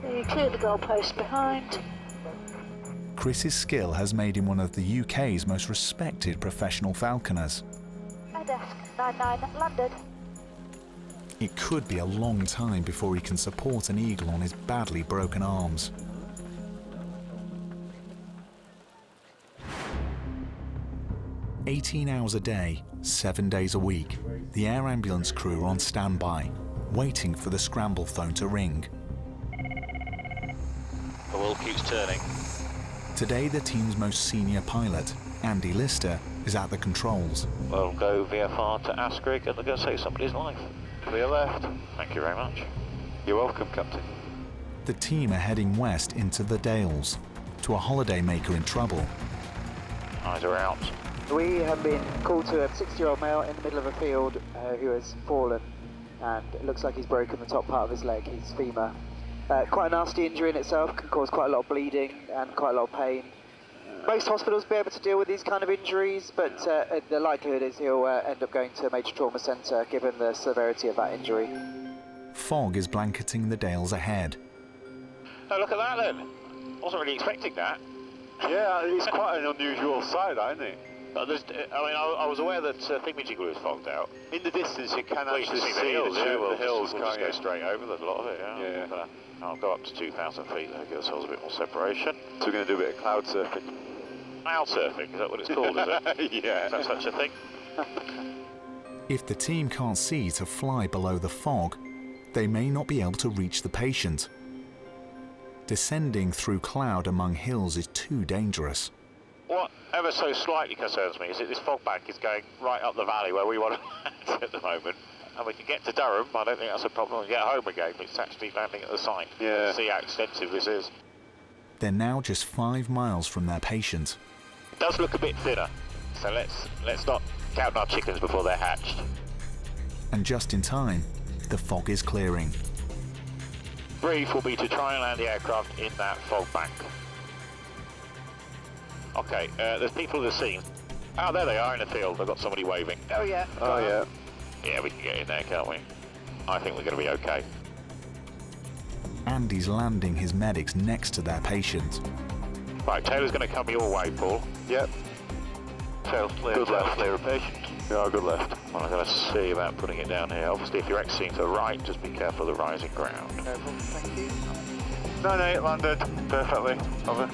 So you clear the goalpost behind. Chris's skill has made him one of the UK's most respected professional falconers. My desk, 99, landed. It could be a long time before he can support an eagle on his badly broken arms. "18 hours a day, 7 days a week, the air ambulance crew are on standby, waiting for the scramble phone to ring. The world keeps turning. Today, the team's most senior pilot, Andy Lister, is at the controls. We'll go VFR to Ascrig and they're going to save somebody's life. Clear left. Thank you very much. You're welcome, Captain. The team are heading west into the Dales, to a holidaymaker in trouble. Eyes are out. We have been called to a 60-year-old male in the middle of a field who has fallen, and it looks like he's broken the top part of his leg, his femur. Quite a nasty injury in itself, can cause quite a lot of bleeding and quite a lot of pain. Most hospitals will be able to deal with these kind of injuries, but the likelihood is he'll end up going to a major trauma centre given the severity of that injury. Fog is blanketing the Dales ahead. Oh, look at that then. Wasn't really expecting that. Yeah, it's quite an unusual sight, isn't it? But I was aware that Thingamajigger was fogged out. In the distance, you can actually see the hills. The hills can't go straight over. There's a lot of it. Yeah. But, I'll go up to 2,000 feet. That'll give ourselves a bit more separation. So we're going to do a bit of cloud surfing. Cloud surfing, is that what it's called? Is it? Yeah. Is that such a thing? If the team can't see to fly below the fog, they may not be able to reach the patient. Descending through cloud among hills is too dangerous. What ever so slightly concerns me is that this fog bank is going right up the valley where we want to land at the moment. And we can get to Durham, I don't think that's a problem, and get home again, but it's actually landing at the site. Yeah. See how extensive this is. They're now just 5 miles from their patient. It does look a bit thinner, so let's not count our chickens before they're hatched. And just in time, the fog is clearing. Brief will be to try and land the aircraft in that fog bank. Okay, there's people at the scene. Oh, there they are in the field. I've got somebody waving. Oh, yeah. Oh, yeah. Yeah, we can get in there, can't we? I think we're going to be okay. Andy's landing his medics next to their patient. Right, Taylor's going to come your way, Paul. Yep. Tail's clear. Good left. Clear of patient. Yeah, good left. Well, I'm going to see about putting it down here. Obviously, if you're exiting to the right, just be careful of the rising ground. No problem, thank you. No, it landed perfectly. Over.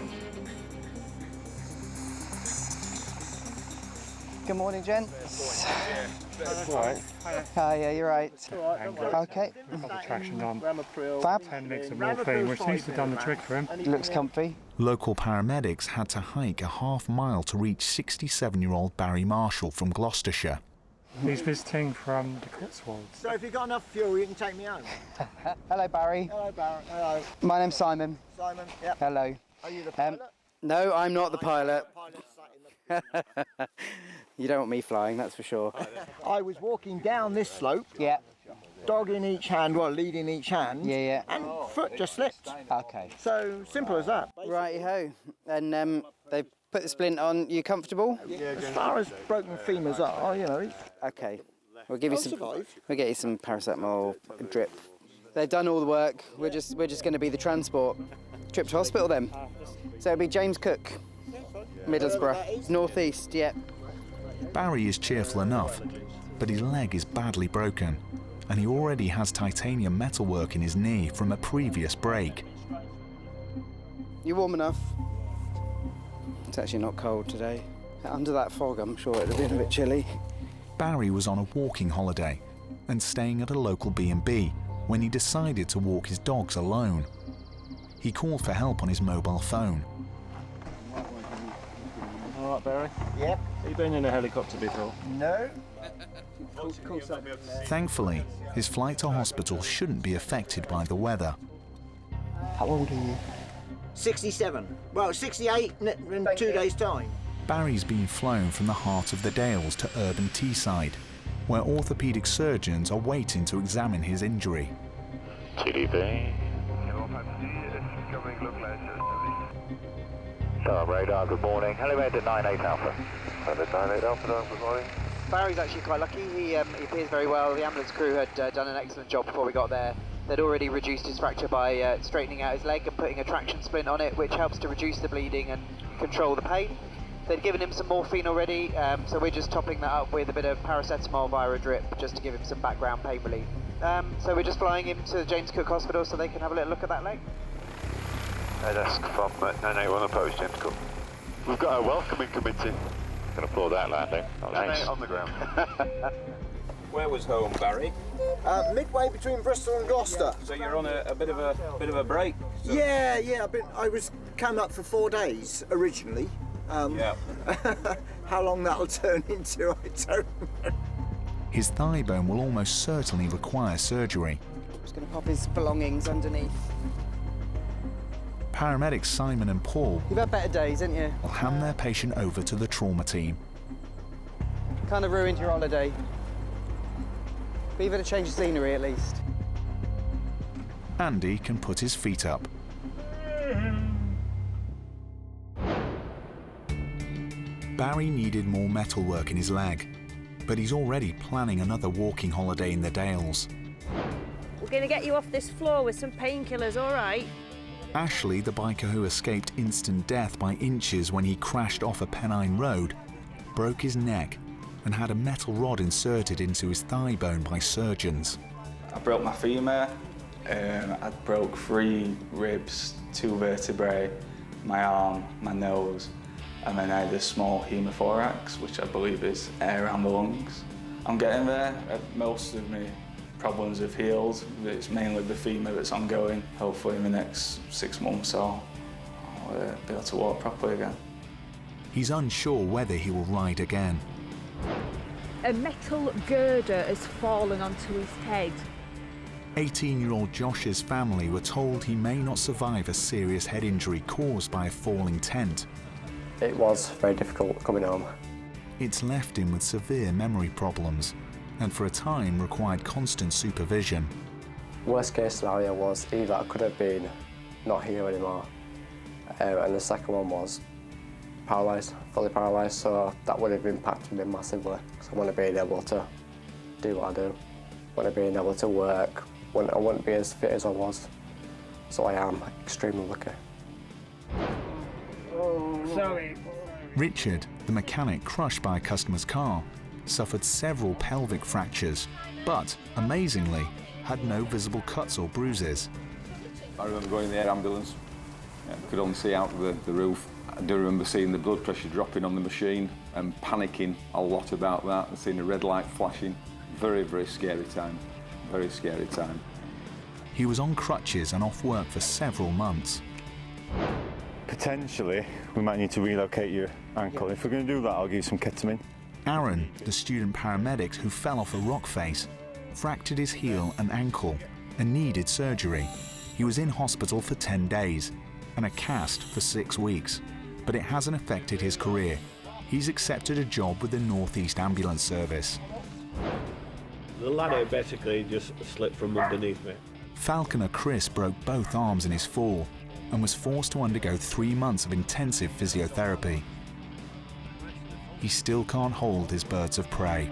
Good morning, gents. Right. Hi, yeah, you're right. Okay. Got the traction on. Fab. 10 mix of morphine, which seems to have done the trick for him. Looks comfy. Local paramedics had to hike a half-mile to reach 67-year-old Barry Marshall from Gloucestershire. He's visiting from the Cotswolds. So if you've got enough fuel, you can take me home. Hello, Barry. Hello, Barry. Hello. My name's Simon. Simon, yep. Hello. Are you the pilot? No, I'm not the pilot. You don't want me flying, that's for sure. I was walking down this slope. Yeah. Dog in each hand, well, lead in each hand. Yeah. And foot just slipped. Okay. So simple as that. Righty-ho. And they've put the splint on. You comfortable? As far as broken femurs are, you know. Okay. We'll give you I'll some. survive. We'll get you some paracetamol drip. They've done all the work. We're just going to be the transport. Trip to hospital then. So it'll be James Cook, Middlesbrough, northeast. Yeah. Barry is cheerful enough, but his leg is badly broken, and he already has titanium metalwork in his knee from a previous break. You warm enough? It's actually not cold today. Under that fog, I'm sure it'd have been a bit chilly. Barry was on a walking holiday and staying at a local B&B when he decided to walk his dogs alone. He called for help on his mobile phone. All right, Barry? Yep. Have you been in a helicopter before? No. Thankfully, his flight to hospital shouldn't be affected by the weather. How old are you? 67. Well, 68 in 2 days' time. Barry's been flown from the heart of the Dales to urban Teesside, where orthopaedic surgeons are waiting to examine his injury. TDB. Radar, good morning. Elevator 98 Alpha. 98 Alpha, good morning. Barry's actually quite lucky. He appears very well. The ambulance crew had done an excellent job before we got there. They'd already reduced his fracture by straightening out his leg and putting a traction splint on it, which helps to reduce the bleeding and control the pain. They'd given him some morphine already, so we're just topping that up with a bit of paracetamol via a drip just to give him some background pain relief. So we're just flying him to James Cook Hospital so they can have a little look at that leg. Desk from 981 approach, James Cook. We've got a welcoming committee. Can applaud that landing. Nice. On the ground. Where was home, Barry? Midway between Bristol and Gloucester. So you're on a bit of a break. So. Yeah. I came up for 4 days originally. Yeah. How long that'll turn into, I don't know. His thigh bone will almost certainly require surgery. Just going to pop his belongings underneath. Paramedics Simon and Paul You've had better days, haven't you? will hand their patient over to the trauma team. Kind of ruined your holiday. But you've had a change of scenery at least. Andy can put his feet up. Barry needed more metalwork in his leg, but he's already planning another walking holiday in the Dales. We're going to get you off this floor with some painkillers, all right? Ashley, the biker who escaped instant death by inches when he crashed off a Pennine road, broke his neck and had a metal rod inserted into his thigh bone by surgeons. I broke my femur, I broke 3 ribs, 2 vertebrae, my arm, my nose, and then I had a small hemothorax, which I believe is air around the lungs. I'm getting there. Most of my problems have healed. It's mainly the femur that's ongoing. Hopefully in the next 6 months I'll be able to walk properly again. He's unsure whether he will ride again. A metal girder has fallen onto his head. 18-year-old Josh's family were told he may not survive a serious head injury caused by a falling tent. It was very difficult coming home. It's left him with severe memory problems and for a time required constant supervision. Worst case scenario was either I could have been not here anymore, and the second one was paralysed, fully paralysed, so that would have impacted me massively. So I want to be able to do what I do. I want to be able to work. I wouldn't be as fit as I was, so I am extremely lucky. Sorry. Richard, the mechanic crushed by a customer's car, suffered several pelvic fractures, but, amazingly, had no visible cuts or bruises. I remember going in the air ambulance. Could only see out the roof. I do remember seeing the blood pressure dropping on the machine and panicking a lot about that and seeing a red light flashing. Very, very scary time. Very scary time. He was on crutches and off work for several months. Potentially, we might need to relocate your ankle. If we're going to do that, I'll give you some ketamine. Aaron, the student paramedic who fell off a rockface, fractured his heel and ankle and needed surgery. He was in hospital for 10 days and a cast for 6 weeks, but it hasn't affected his career. He's accepted a job with the North East Ambulance Service. The ladder basically just slipped from underneath me. Falconer Chris broke both arms in his fall and was forced to undergo 3 months of intensive physiotherapy. He still can't hold his birds of prey.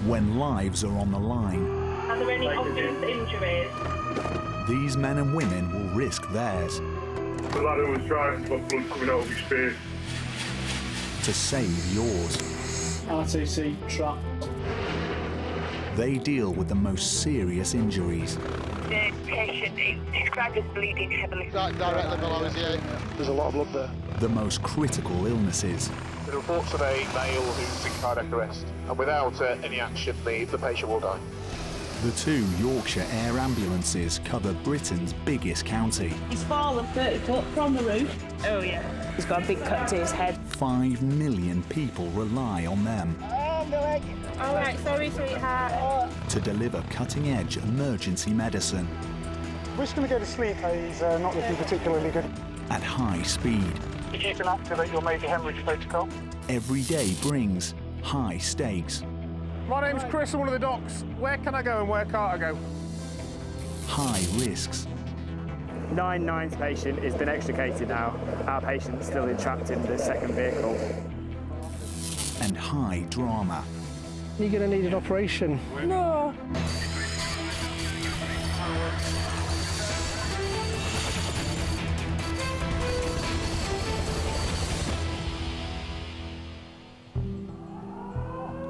When lives are on the line, Are there any obvious injuries? these men and women will risk theirs The lad who was driving got blood coming out of his face. to save yours. RTC trap. They deal with the most serious injuries. The patient is described as bleeding heavily. Directly below his ear. There's a lot of blood there. The most critical illnesses. The reports of a male who's in cardiac arrest, and without any action, the patient will die. The 2 Yorkshire Air Ambulances cover Britain's biggest county. He's fallen 30 foot from the roof. Oh, yeah. He's got a big cut to his head. 5 million people rely on them All right, sorry, sweetheart. to deliver cutting-edge emergency medicine We're just going to go to sleep. He's not looking particularly good. at high speed. If you can activate your major hemorrhage protocol. Every day brings high stakes, My name's Chris, I'm one of the docs. Where can I go and where can't I go? high risks, 9/9's patient has been extricated now. Our patient's still entrapped in the second vehicle. and high drama. You're going to need an operation. No.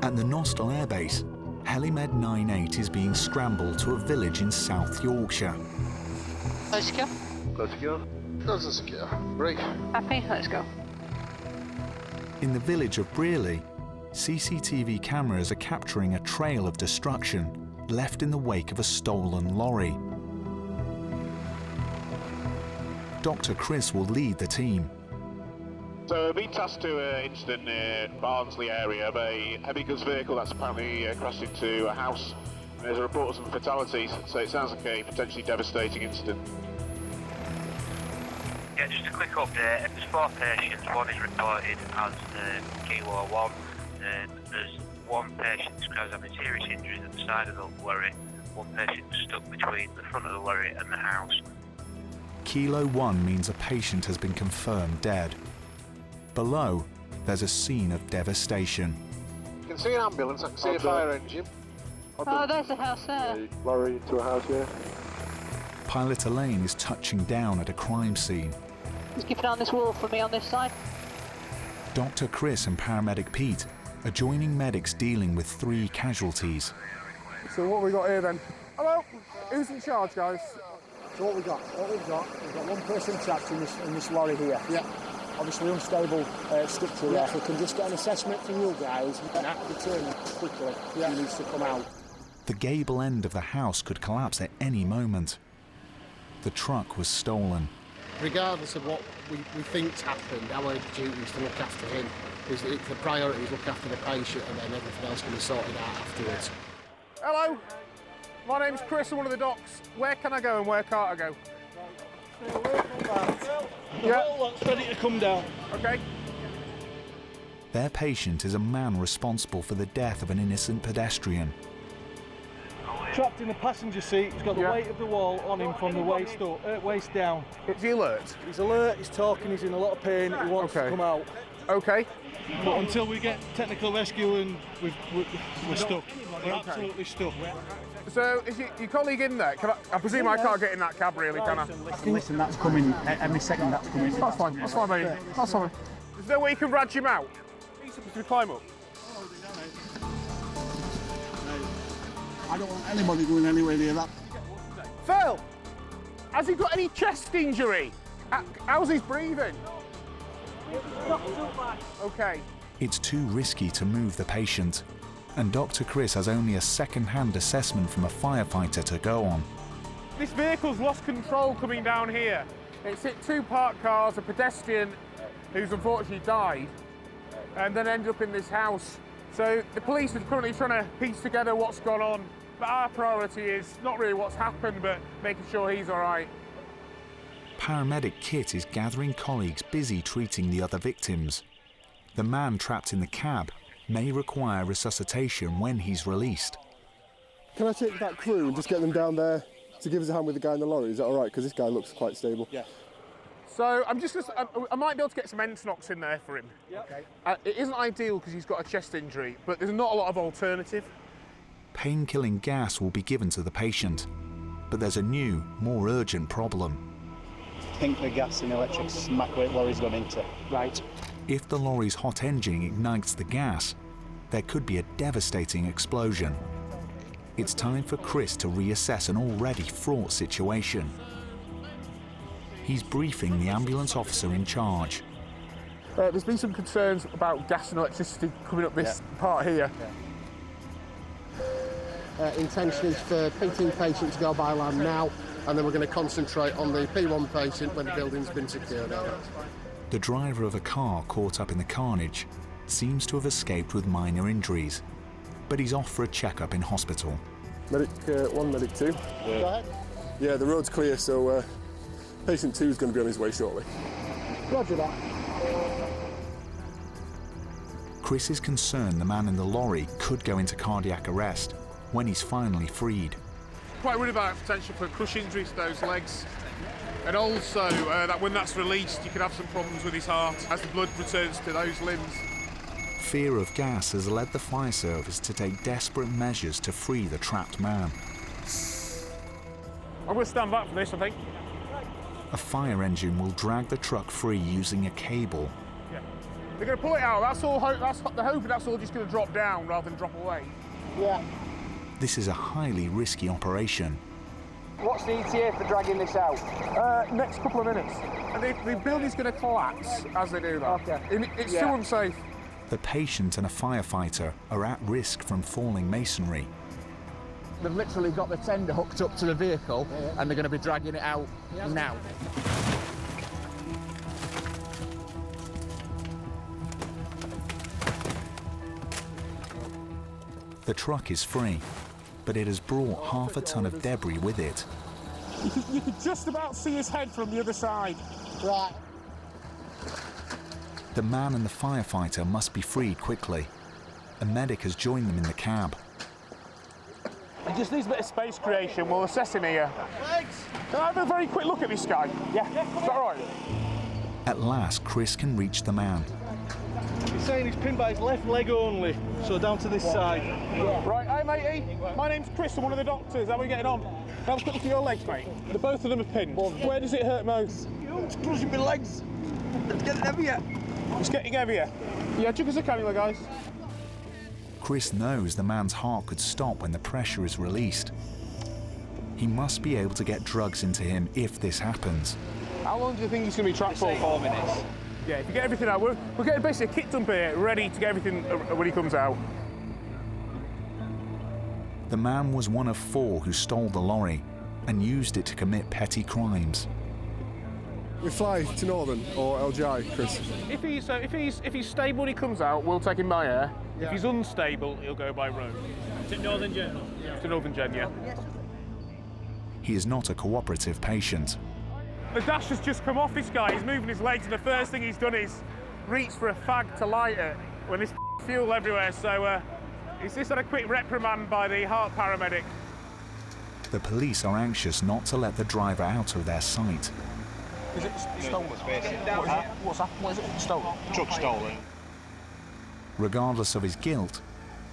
At the Nostell Air Base, Helimed 98 is being scrambled to a village in South Yorkshire. Let's go. Let's go. Let's go. Break. Happy? Let's go. In the village of Brearley, CCTV cameras are capturing a trail of destruction left in the wake of a stolen lorry. Dr. Chris will lead the team. So, I've been tasked to an incident near Barnsley area of a heavy goods vehicle that's apparently crashed into a house. There's a report of some fatalities, so it sounds like a potentially devastating incident. Yeah, just a quick update. There's 4 patients. One is reported as Kilo 1. There's one patient described having serious injuries at the side of the lorry. One patient stuck between the front of the lorry and the house. Kilo 1 means a patient has been confirmed dead. Below, there's a scene of devastation. You can see an ambulance, I can see a fire engine. Oh, there's a house there. Lorry into a house, yeah. Pilot Elaine is touching down at a crime scene. Just keep an eye on this wall for me on this side. Dr. Chris and paramedic Pete are joining medics dealing with 3 casualties. So what we got here then? Hello, who's in charge, guys? So what we've got we've got one person trapped in this lorry here. Yeah. Obviously unstable structure there. If we can just get an assessment from you guys, we can determine quickly who needs to come out. The gable end of the house could collapse at any moment. The truck was stolen. Regardless of what we think's happened, our duty is to look after him. The priority is look after the patient, and then everything else can be sorted out afterwards. Hello, my name's Chris, I'm one of the docs. Where can I go and where can't I go? Yeah, lot's ready to come down. Okay. Their patient is a man responsible for the death of an innocent pedestrian. Trapped in the passenger seat, he's got the weight of the wall on him from the waist up, waist down. Is he alert? He's alert, he's talking, he's in a lot of pain, he wants to come out. Okay. But until we get technical rescue and we're stuck. We're absolutely stuck. So, is your colleague in there? I presume I can't get in that cab really, can I? Listen, that's coming, every second that's coming. That's fine, mate. That's fine. There's no way you can radge him out? Should we climb up? I don't want anybody going anywhere near that. Phil! Has he got any chest injury? How's his breathing? Okay. It's too risky to move the patient, and Dr. Chris has only a second-hand assessment from a firefighter to go on. This vehicle's lost control coming down here. It's hit 2 parked cars, a pedestrian who's unfortunately died, and then ended up in this house. So the police are currently trying to piece together what's gone on, but our priority is not really what's happened, but making sure he's all right. Paramedic Kit is gathering colleagues busy treating the other victims. The man trapped in the cab may require resuscitation when he's released. Can I take that crew and just get them down there to give us a hand with the guy in the lorry? Is that all right? Because this guy looks quite stable. Yeah. So I might be able to get some Entonox in there for him. Yep. Okay. It isn't ideal because he's got a chest injury, but there's not a lot of alternative. Pain-killing gas will be given to the patient, but there's a new, more urgent problem. I think the gas and electric smack where the lorry's gone into. Right. If the lorry's hot engine ignites the gas, there could be a devastating explosion. It's time for Chris to reassess an already fraught situation. He's briefing the ambulance officer in charge. There's been some concerns about gas and electricity coming up this part here. Intention is for P2 patient to go by land now, and then we're going to concentrate on the P1 patient when the building's been secured over. The driver of a car caught up in the carnage seems to have escaped with minor injuries, but he's off for a checkup in hospital. Medic 1, medic 2. Go ahead. Yeah, the road's clear, so patient 2 is going to be on his way shortly. Roger that. Chris is concerned the man in the lorry could go into cardiac arrest when he's finally freed. Quite worried about potential for crush injuries to those legs, and also that when that's released you could have some problems with his heart as the blood returns to those limbs. Fear of gas has led the fire service to take desperate measures to free the trapped man. I'm going to stand back for this, I think. A fire engine will drag the truck free using a cable. Yeah. They're going to pull it out. That's all. They're hoping that's all just going to drop down rather than drop away. Yeah. This is a highly risky operation. What's the ETA for dragging this out? Next couple of minutes. And the building's going to collapse as they do that. Okay. It's too unsafe. The patient and a firefighter are at risk from falling masonry. They've literally got the tender hooked up to the vehicle and they're going to be dragging it out now. The truck is free, but it has brought half a ton of debris with it. You could just about see his head from the other side. Right. The man and the firefighter must be freed quickly. A medic has joined them in the cab. He just needs a bit of space creation. We'll assess him here. Can I have a very quick look at this guy? Yeah. Is that all right? At last, Chris can reach the man. He's saying he's pinned by his left leg only, so down to this side. Right, hey matey, my name's Chris, I'm one of the doctors. How are we getting on? Have a quick look at your legs, mate. Both of them are pinned. Where does it hurt most? It's crushing my legs. It's getting heavier. It's getting heavier. Yeah, check us a cannula, guys. Chris knows the man's heart could stop when the pressure is released. He must be able to get drugs into him if this happens. How long do you think he's going to be trapped for? 4 minutes. Yeah, if you get everything out, we're getting basically a kit dump here, ready to get everything when he comes out. The man was one of 4 who stole the lorry and used it to commit petty crimes. We fly to Northern or LGI, Chris. If he's stable when he comes out, we'll take him by air. Yeah. If he's unstable, he'll go by road. To Northern Gen? Yeah. To Northern Gen, yeah. He is not a cooperative patient. The dash has just come off this guy. He's moving his legs, and the first thing he's done is reach for a fag to light it when there's fuel everywhere. So he's just had a quick reprimand by the heart paramedic. The police are anxious not to let the driver out of their sight. Is it stolen? What's happened? What is it? Stolen? Truck stolen. Regardless of his guilt,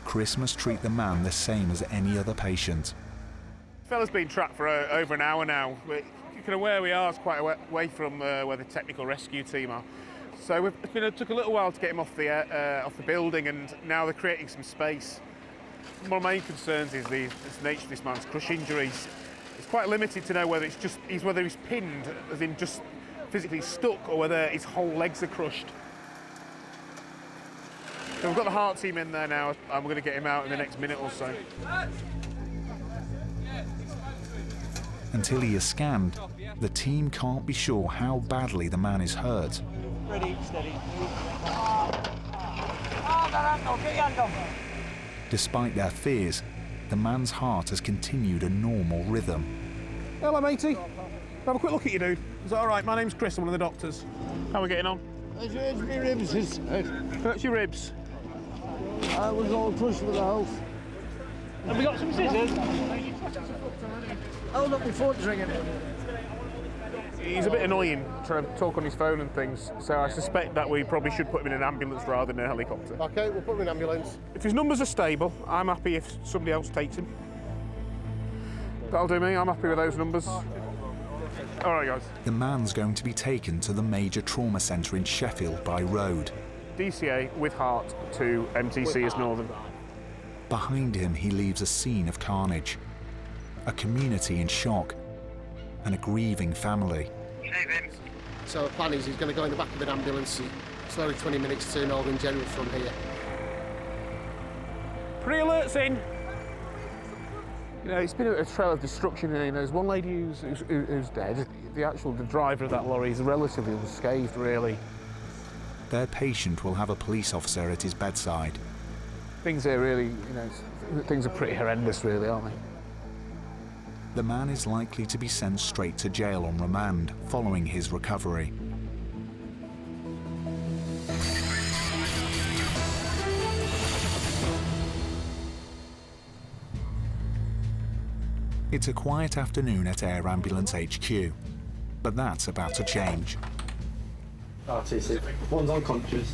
Chris must treat the man the same as any other patient. The fella's been trapped for over an hour now. Where we are is quite away from where the technical rescue team are. So it took a little while to get him off the building, and now they're creating some space. One of my main concerns is the nature of this man's crush injuries. It's quite limited to know whether he's pinned, as in just physically stuck, or whether his whole legs are crushed. So we've got the heart team in there now, and we're going to get him out in the next minute or so. Until he is scanned, the team can't be sure how badly the man is hurt. Ready, steady. Despite their fears, the man's heart has continued a normal rhythm. Hello, matey. Have a quick look at you, dude. Is that all right? My name's Chris. I'm one of the doctors. How are we getting on? It hurts my ribs. Hurts your ribs? I was all crushed with the house. Have we got some scissors? Hold up my foot ringing. He's a bit annoying trying to talk on his phone and things, so I suspect that we probably should put him in an ambulance rather than a helicopter. Okay, we'll put him in an ambulance. If his numbers are stable, I'm happy if somebody else takes him. That'll do me, I'm happy with those numbers. All right, guys. The man's going to be taken to the major trauma centre in Sheffield by road. DCA with heart to MTC as Northern. Behind him, he leaves a scene of carnage, a community in shock, and a grieving family. So the plan is he's going to go in the back of an ambulance. It's only 20 minutes to Northern General from here. Pre-alerts in. You know, it's been a trail of destruction here. You know, there's one lady who's dead. The driver of that lorry is relatively unscathed, really. Their patient will have a police officer at his bedside. Things here really, you know, things are pretty horrendous, really, aren't they? The man is likely to be sent straight to jail on remand following his recovery. It's a quiet afternoon at Air Ambulance HQ, but that's about to change. RTC, one's unconscious.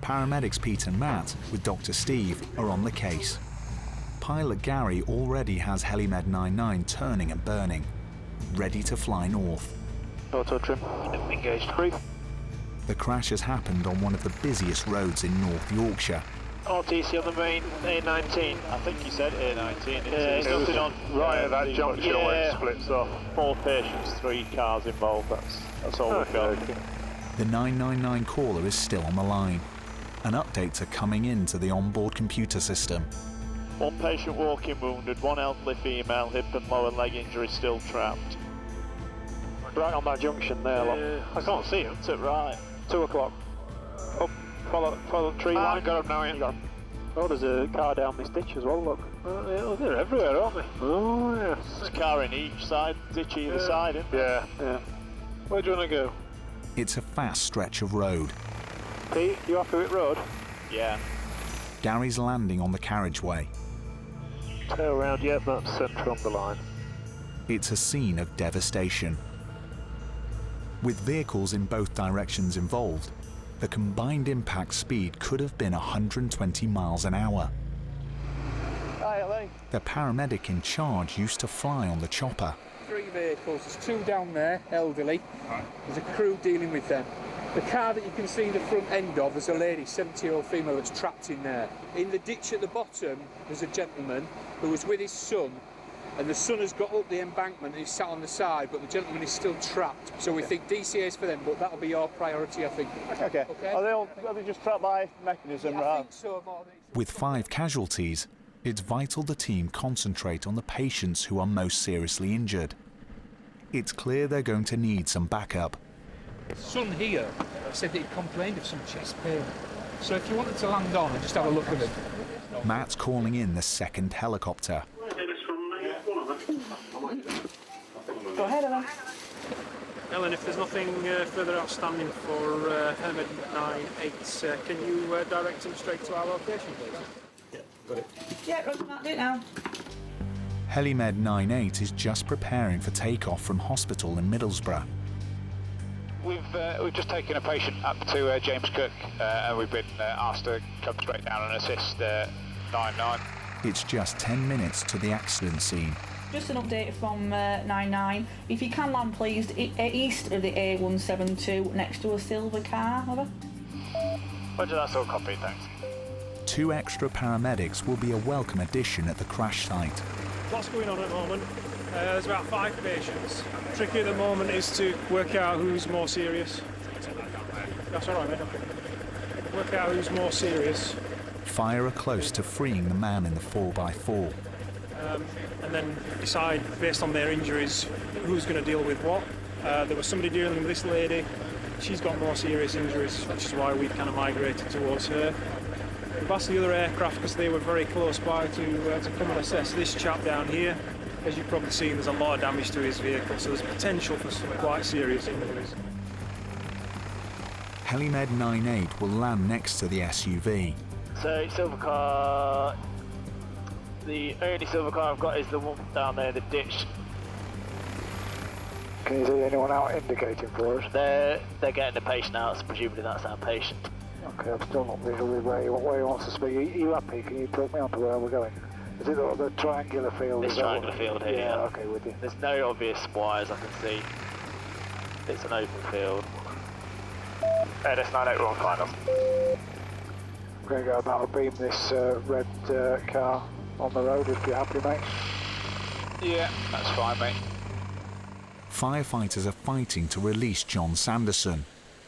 Paramedics Pete and Matt, with Dr. Steve, are on the case. Pilot Gary already has Helimed 99 turning and burning, ready to fly north. Auto trim, engaged crew. The crash has happened on one of the busiest roads in North Yorkshire. RTC on the main A19. I think you said A19. There's nothing on right at that junction where it splits off. 4 patients, 3 cars involved. That's all we've got. The 999 caller is still on the line, and updates are coming into the onboard computer system. 1 patient walking wounded, 1 elderly female, hip and lower leg injury still trapped. Right on that junction there, I can't see him. To right. 2 o'clock. Up, follow the tree line. Got him now, yeah. Oh, there's a car down this ditch as well, look. Oh, they're everywhere, aren't they? Oh, yes. There's a car in each side, ditch either side, isn't there? Yeah. Where do you want to go? It's a fast stretch of road. Pete, you happy with road? Yeah. Gary's landing on the carriageway. Tail round, yeah, that's centre on the line. It's a scene of devastation. With vehicles in both directions involved, the combined impact speed could have been 120 miles an hour. Hi, Elaine. The paramedic in charge used to fly on the chopper. 3 vehicles, there's 2 down there, elderly. There's a crew dealing with them. The car that you can see the front end of, there's a lady, 70-year-old female, that's trapped in there. In the ditch at the bottom, there's a gentleman who was with his son, and the son has got up the embankment and he's sat on the side, but the gentleman is still trapped. So we think DCA's for them, but that'll be your priority, I think. Okay. Are they just trapped by mechanism? Yeah, I think so. With 5 casualties, it's vital the team concentrate on the patients who are most seriously injured. It's clear they're going to need some backup. Son here said that he complained of some chest pain. So if you wanted to land on and just have a look at him. Matt's calling in the 2nd helicopter. Go ahead, Ellen. Ellen, if there's nothing further outstanding for Hermit 98, can you direct him straight to our location, please? Yeah, got it. Yeah, Roger, Matt, do it now. Helimed 98 is just preparing for takeoff from hospital in Middlesbrough. We've just taken a patient up to James Cook, and we've been asked to come straight down and assist 99. It's just 10 minutes to the accident scene. Just an update from 99. If you can land, please, east of the A172, next to a silver car, over. Roger, that's all copy, thanks. 2 extra paramedics will be a welcome addition at the crash site. What's going on at the moment? There's about 5 patients. Tricky at the moment is to work out who's more serious. That's all right, mate. Work out who's more serious. Fire are close to freeing the man in the 4x4. And then decide, based on their injuries, who's going to deal with what. There was somebody dealing with this lady. She's got more serious injuries, which is why we've kind of migrated towards her. We've asked the other aircraft, because they were very close by, to come and assess this chap down here. As you've probably seen, there's a lot of damage to his vehicle, so there's potential for some quite serious injuries. Helimed 98 will land next to the SUV. So, silver car. The only silver car I've got is the one down there, the ditch. Can you see anyone out indicating for us? They're getting the patient out, so presumably that's our patient. Okay, I'm still not visually where he wants to speak. Are you happy? Can you talk me on to where we're going? Is it the triangular field? This triangular field here, yeah. Okay, with you. There's no obvious wires I can see. It's an open field. That's 98, we're on final. I'm going to go about and beam this red car on the road if you're happy, mate. Yeah, that's fine, mate. Firefighters are fighting to release John Sanderson,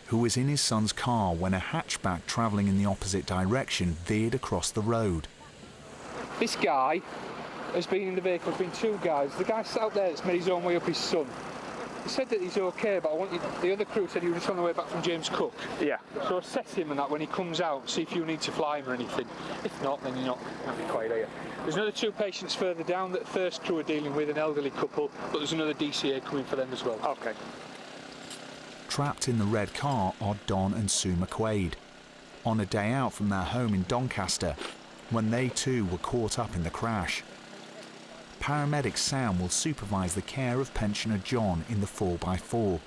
who was in his son's car when a hatchback travelling in the opposite direction veered across the road. This guy has been in the vehicle, there's been 2 guys. The guy sat out there that's made his own way up his son. He said that he's okay, but the other crew said he was just on the way back from James Cook. Yeah. So assess him and that when he comes out, see if you need to fly him or anything. If not, then you're not quite here. There's another 2 patients further down that first crew are dealing with, an elderly couple, but there's another DCA coming for them as well. Okay. Trapped in the red car are Don and Sue McQuaid, on a day out from their home in Doncaster, when they too were caught up in the crash. Paramedic Sam will supervise the care of pensioner John in the 4x4.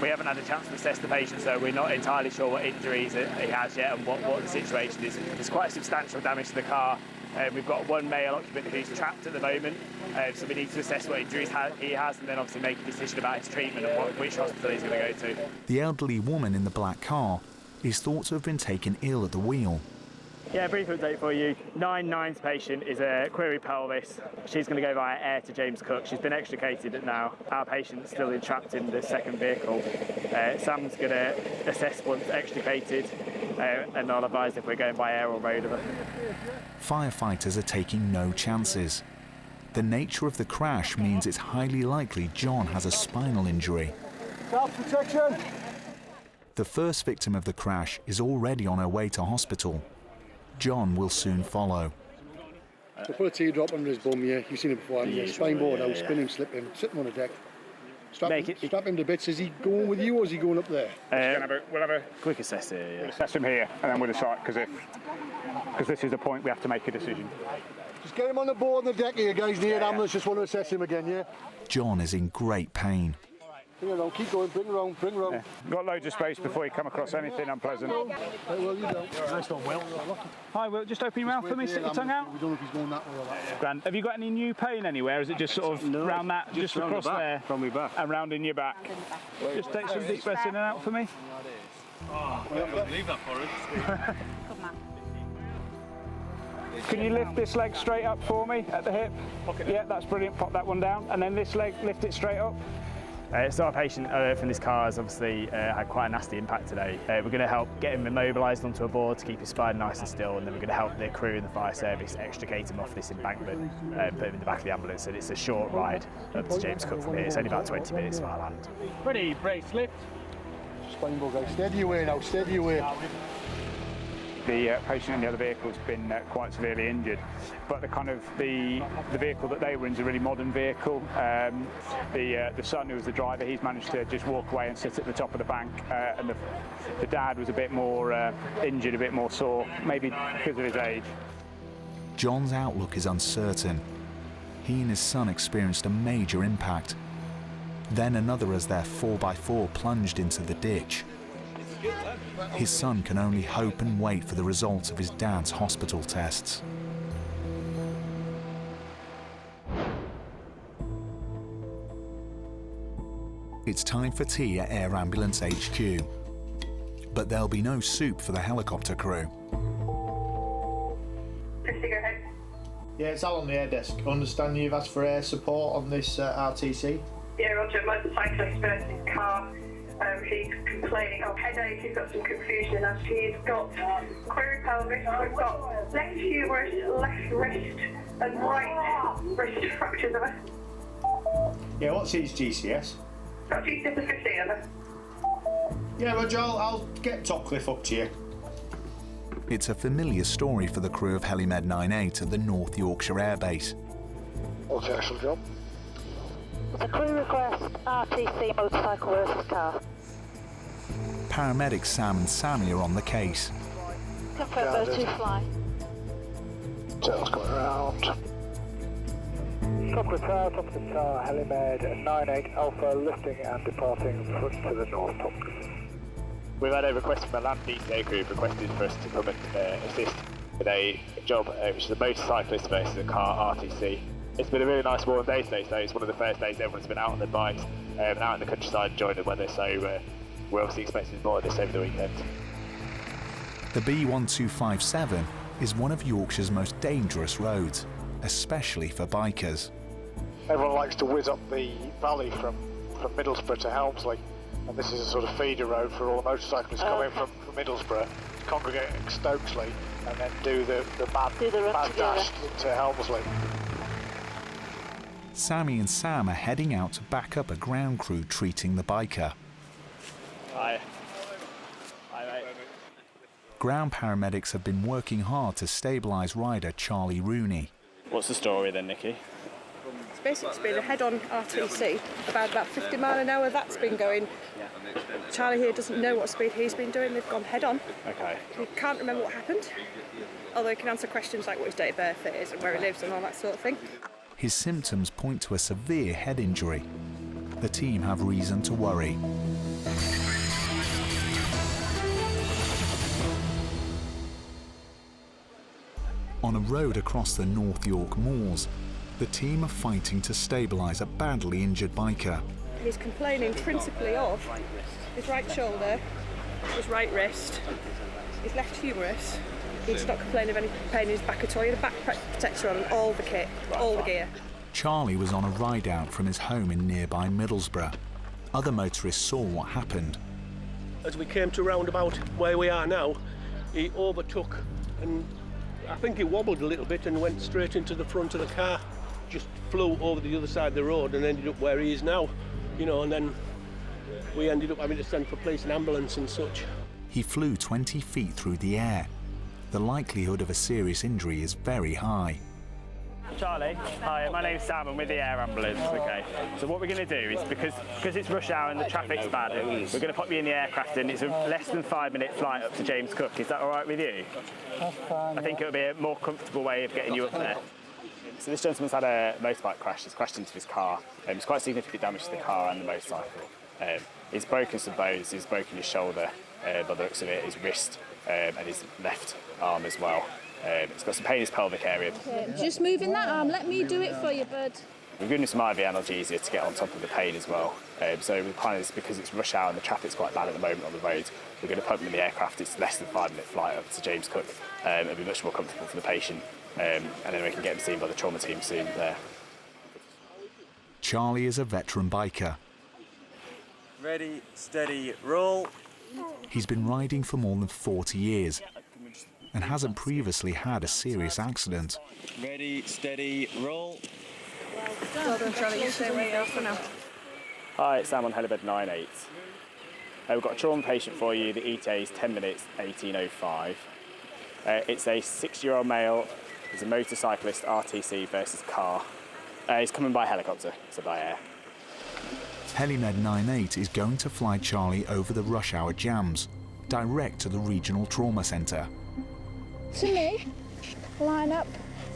We haven't had a chance to assess the patient, so we're not entirely sure what injuries he has yet and what the situation is. There's quite substantial damage to the car. We've got 1 male occupant who's trapped at the moment, So we need to assess what injuries he has and then obviously make a decision about his treatment and which hospital he's going to go to. The elderly woman in the black car is thought to have been taken ill at the wheel. Yeah, brief update for you. 9-9's patient is a query pelvis. She's going to go via air to James Cook. She's been extricated now. Our patient's still entrapped in the second vehicle. Sam's going to assess once extricated and I'll advise if we're going by air or road. Firefighters are taking no chances. The nature of the crash means it's highly likely John has a spinal injury. Self-protection! The first victim of the crash is already on her way to hospital. John will soon follow. So put a teardrop under his bum, yeah. You've seen it before, haven't you? Spineboard out, spin him, slip him, sit him on the deck. Strap him to bits. Is he going with you or is he going up there? We'll have a quick assess here. Yeah. Assess him here and then we'll decide, because this is the point we have to make a decision. Just get him on the board and the deck here, guys. The ambulance just want to assess him again, yeah? John is in great pain. Bring it around, keep going, bring it around, bring it around. Yeah. Got loads of space before you come across anything unpleasant. Well, you don't. Nice one, Will. Hi, Will, just open your mouth for me, stick your tongue out. We don't know if he's going that way or that. Grand. Have you got any new pain anywhere? Is it just sort of round that, just across there? From my back. And round in your back. Just take some deep breaths in and out for me. Oh, leave that for us. Can you lift this leg straight up for me at the hip? Yeah, that's brilliant. Pop that one down. And then this leg, lift it straight up. So our patient from this car has obviously had quite a nasty impact today. We're going to help get him immobilised onto a board to keep his spine nice and still, and then we're going to help the crew and the fire service extricate him off this embankment and put him in the back of the ambulance. And it's a short ride up to James Cook from here. It's only about 20 minutes from our land. Ready, brace, lift. Spineboard, guys. Steady away now, steady away. The patient in the other vehicle has been quite severely injured, but the vehicle that they were in is a really modern vehicle. The son, who was the driver, he's managed to just walk away and sit at the top of the bank, and the dad was a bit more injured, a bit more sore, maybe because of his age. John's outlook is uncertain. He and his son experienced a major impact. Then another as their 4x4 plunged into the ditch. His son can only hope and wait for the results of his dad's hospital tests. It's time for tea at Air Ambulance HQ. But there'll be no soup for the helicopter crew. Yeah, it's Al on the air desk. I understand you've asked for air support on this RTC? Yeah, Roger, motorcyclist burst his car. He's complaining of headache, he's got some confusion as he's got query pelvis, we've got left humerus, left wrist and right wrist fractures of it. Yeah, what's his GCS? Got GCS of 15 of it. Yeah, Roger, I'll get Topcliffe up to you. It's a familiar story for the crew of Helimed 98 at the North Yorkshire Air Base. What's the actual job? The crew request RTC motorcycle versus car. Paramedics Sam and Sammy are on the case. Confirm those two fly. Tail's going around. Top of the car, Helimed 98 Alpha lifting and departing front to the north top. We've had a request from a land DCA group requested for us to come and assist with a job which is a motorcyclist versus a car RTC. It's been a really nice warm day today, so it's one of the first days everyone's been out on their bikes and out in the countryside enjoying the weather, so we're obviously expecting more of this over the weekend. The B1257 is one of Yorkshire's most dangerous roads, especially for bikers. Everyone likes to whiz up the valley from Middlesbrough to Helmsley, and this is a sort of feeder road for all the motorcyclists coming from Middlesbrough to congregate at Stokesley and then do the mad dash into Helmsley. Sammy and Sam are heading out to back up a ground crew treating the biker. Hi. Hi, mate. Ground paramedics have been working hard to stabilise rider Charlie Rooney. What's the story then, Nikki? It's basically been a head-on RTC, about 50 mile an hour that's been going. Charlie here doesn't know what speed he's been doing, they've gone head-on. Okay. He can't remember what happened, although he can answer questions like what his date of birth is and where he lives and all that sort of thing. His symptoms point to a severe head injury. The team have reason to worry. On a road across the North York moors, The team are fighting to stabilise a badly injured biker. He's complaining principally of his right shoulder, his right wrist, his left humerus. He's not complaining of any pain in his back at all. He had a back protector on and all the kit, all the gear. Charlie was on a ride out from his home in nearby Middlesbrough. Other motorists saw what happened. As we came to roundabout where we are now, he overtook and I think he wobbled a little bit and went straight into the front of the car. Just flew over the other side of the road and ended up where he is now, you know, and then we ended up having to send for police and ambulance and such. He flew 20 feet through the air. The likelihood of a serious injury is very high. Charlie, hi, my name's Sam, I'm with the Air Ambulance, okay. So what we're going to do is, because it's rush hour and the traffic's bad, we're going to pop you in the aircraft and it's a less than 5-minute flight up to James Cook. Is that all right with you? That's fine. I think it'll be a more comfortable way of getting you up there. So this gentleman's had a motorbike crash. He's crashed into his car. It's quite significant damage to the car and the motorcycle. He's broken some bones, he's broken his shoulder, by the looks of it, his wrist and his left arm as well. He's got some pain in his pelvic area. Just moving that arm, let me do it for you, bud. We've given him some IV analgesia to get on top of the pain as well. So the plan is, because it's rush hour and the traffic's quite bad at the moment on the road, we're going to pump him in the aircraft. It's less than 5-minute flight up to James Cook. It'll be much more comfortable for the patient, and then we can get him seen by the trauma team soon there. Charlie is a veteran biker. Ready, steady, roll. He's been riding for more than 40 years and hasn't previously had a serious accident. Ready, steady, roll. Well done, Charlie. You stay where you are for now. Hi, it's Sam on helibed 98. We've got a trauma patient for you. The ETA is 10 minutes, 18:05. It's a 6-year-old male. He's a motorcyclist, RTC versus car. He's coming by helicopter, so by air. Helimed 98 is going to fly Charlie over the rush hour jams, direct to the regional trauma centre. To me, line up,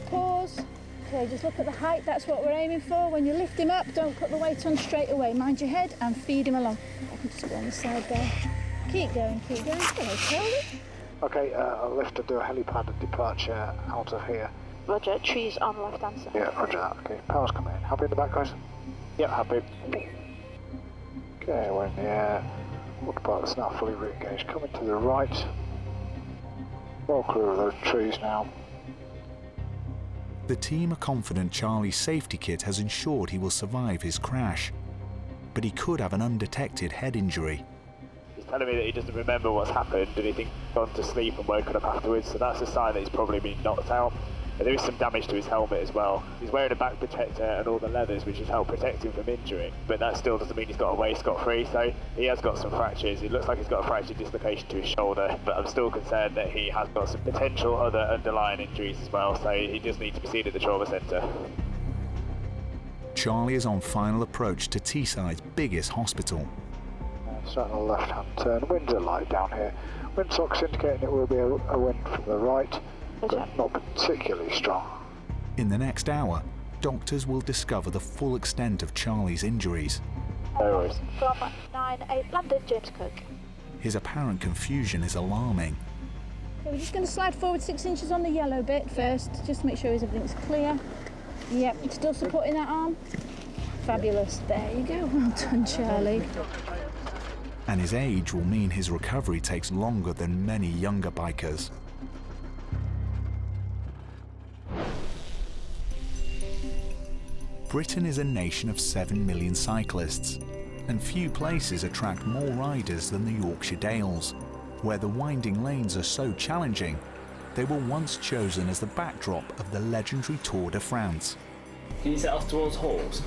pause. Okay, just look at the height, that's what we're aiming for. When you lift him up, don't put the weight on straight away. Mind your head and feed him along. I can just go on the side there. Keep going, keep going. Hello, Charlie. Okay, I'll lift and do a helipad departure out of here. Roger, trees on left hand side. Yeah, roger that. Okay, power's coming in. Happy in the back, guys? Yeah, happy. Okay, we're in the air. Water pilot's now fully re-engaged. Coming to the right. Well clear of those trees now. The team are confident Charlie's safety kit has ensured he will survive his crash, but he could have an undetected head injury. He's telling me that he doesn't remember what's happened and he thinks he's gone to sleep and woken up afterwards, so that's a sign that he's probably been knocked out. And there is some damage to his helmet as well. He's wearing a back protector and all the leathers, which has helped protect him from injury, but that still doesn't mean he's got away scot-free, so he has got some fractures. It looks like he's got a fractured dislocation to his shoulder, but I'm still concerned that he has got some potential other underlying injuries as well, so he does need to be seen at the trauma centre. Charlie is on final approach to Teesside's biggest hospital. Starting a left-hand turn. Winds are light down here. Windsocks indicating it will be a wind from the right, but not particularly strong. In the next hour, doctors will discover the full extent of Charlie's injuries. No worries. From 9-8 London, James Cook. His apparent confusion is alarming. Okay, we're just going to slide forward 6 inches on the yellow bit first, just to make sure everything's clear. Yep, still supporting that arm. Fabulous. There you go. Well done, Charlie. And his age will mean his recovery takes longer than many younger bikers. Britain is a nation of 7 million cyclists, and few places attract more riders than the Yorkshire Dales, where the winding lanes are so challenging, they were once chosen as the backdrop of the legendary Tour de France. Can you set off towards Halls?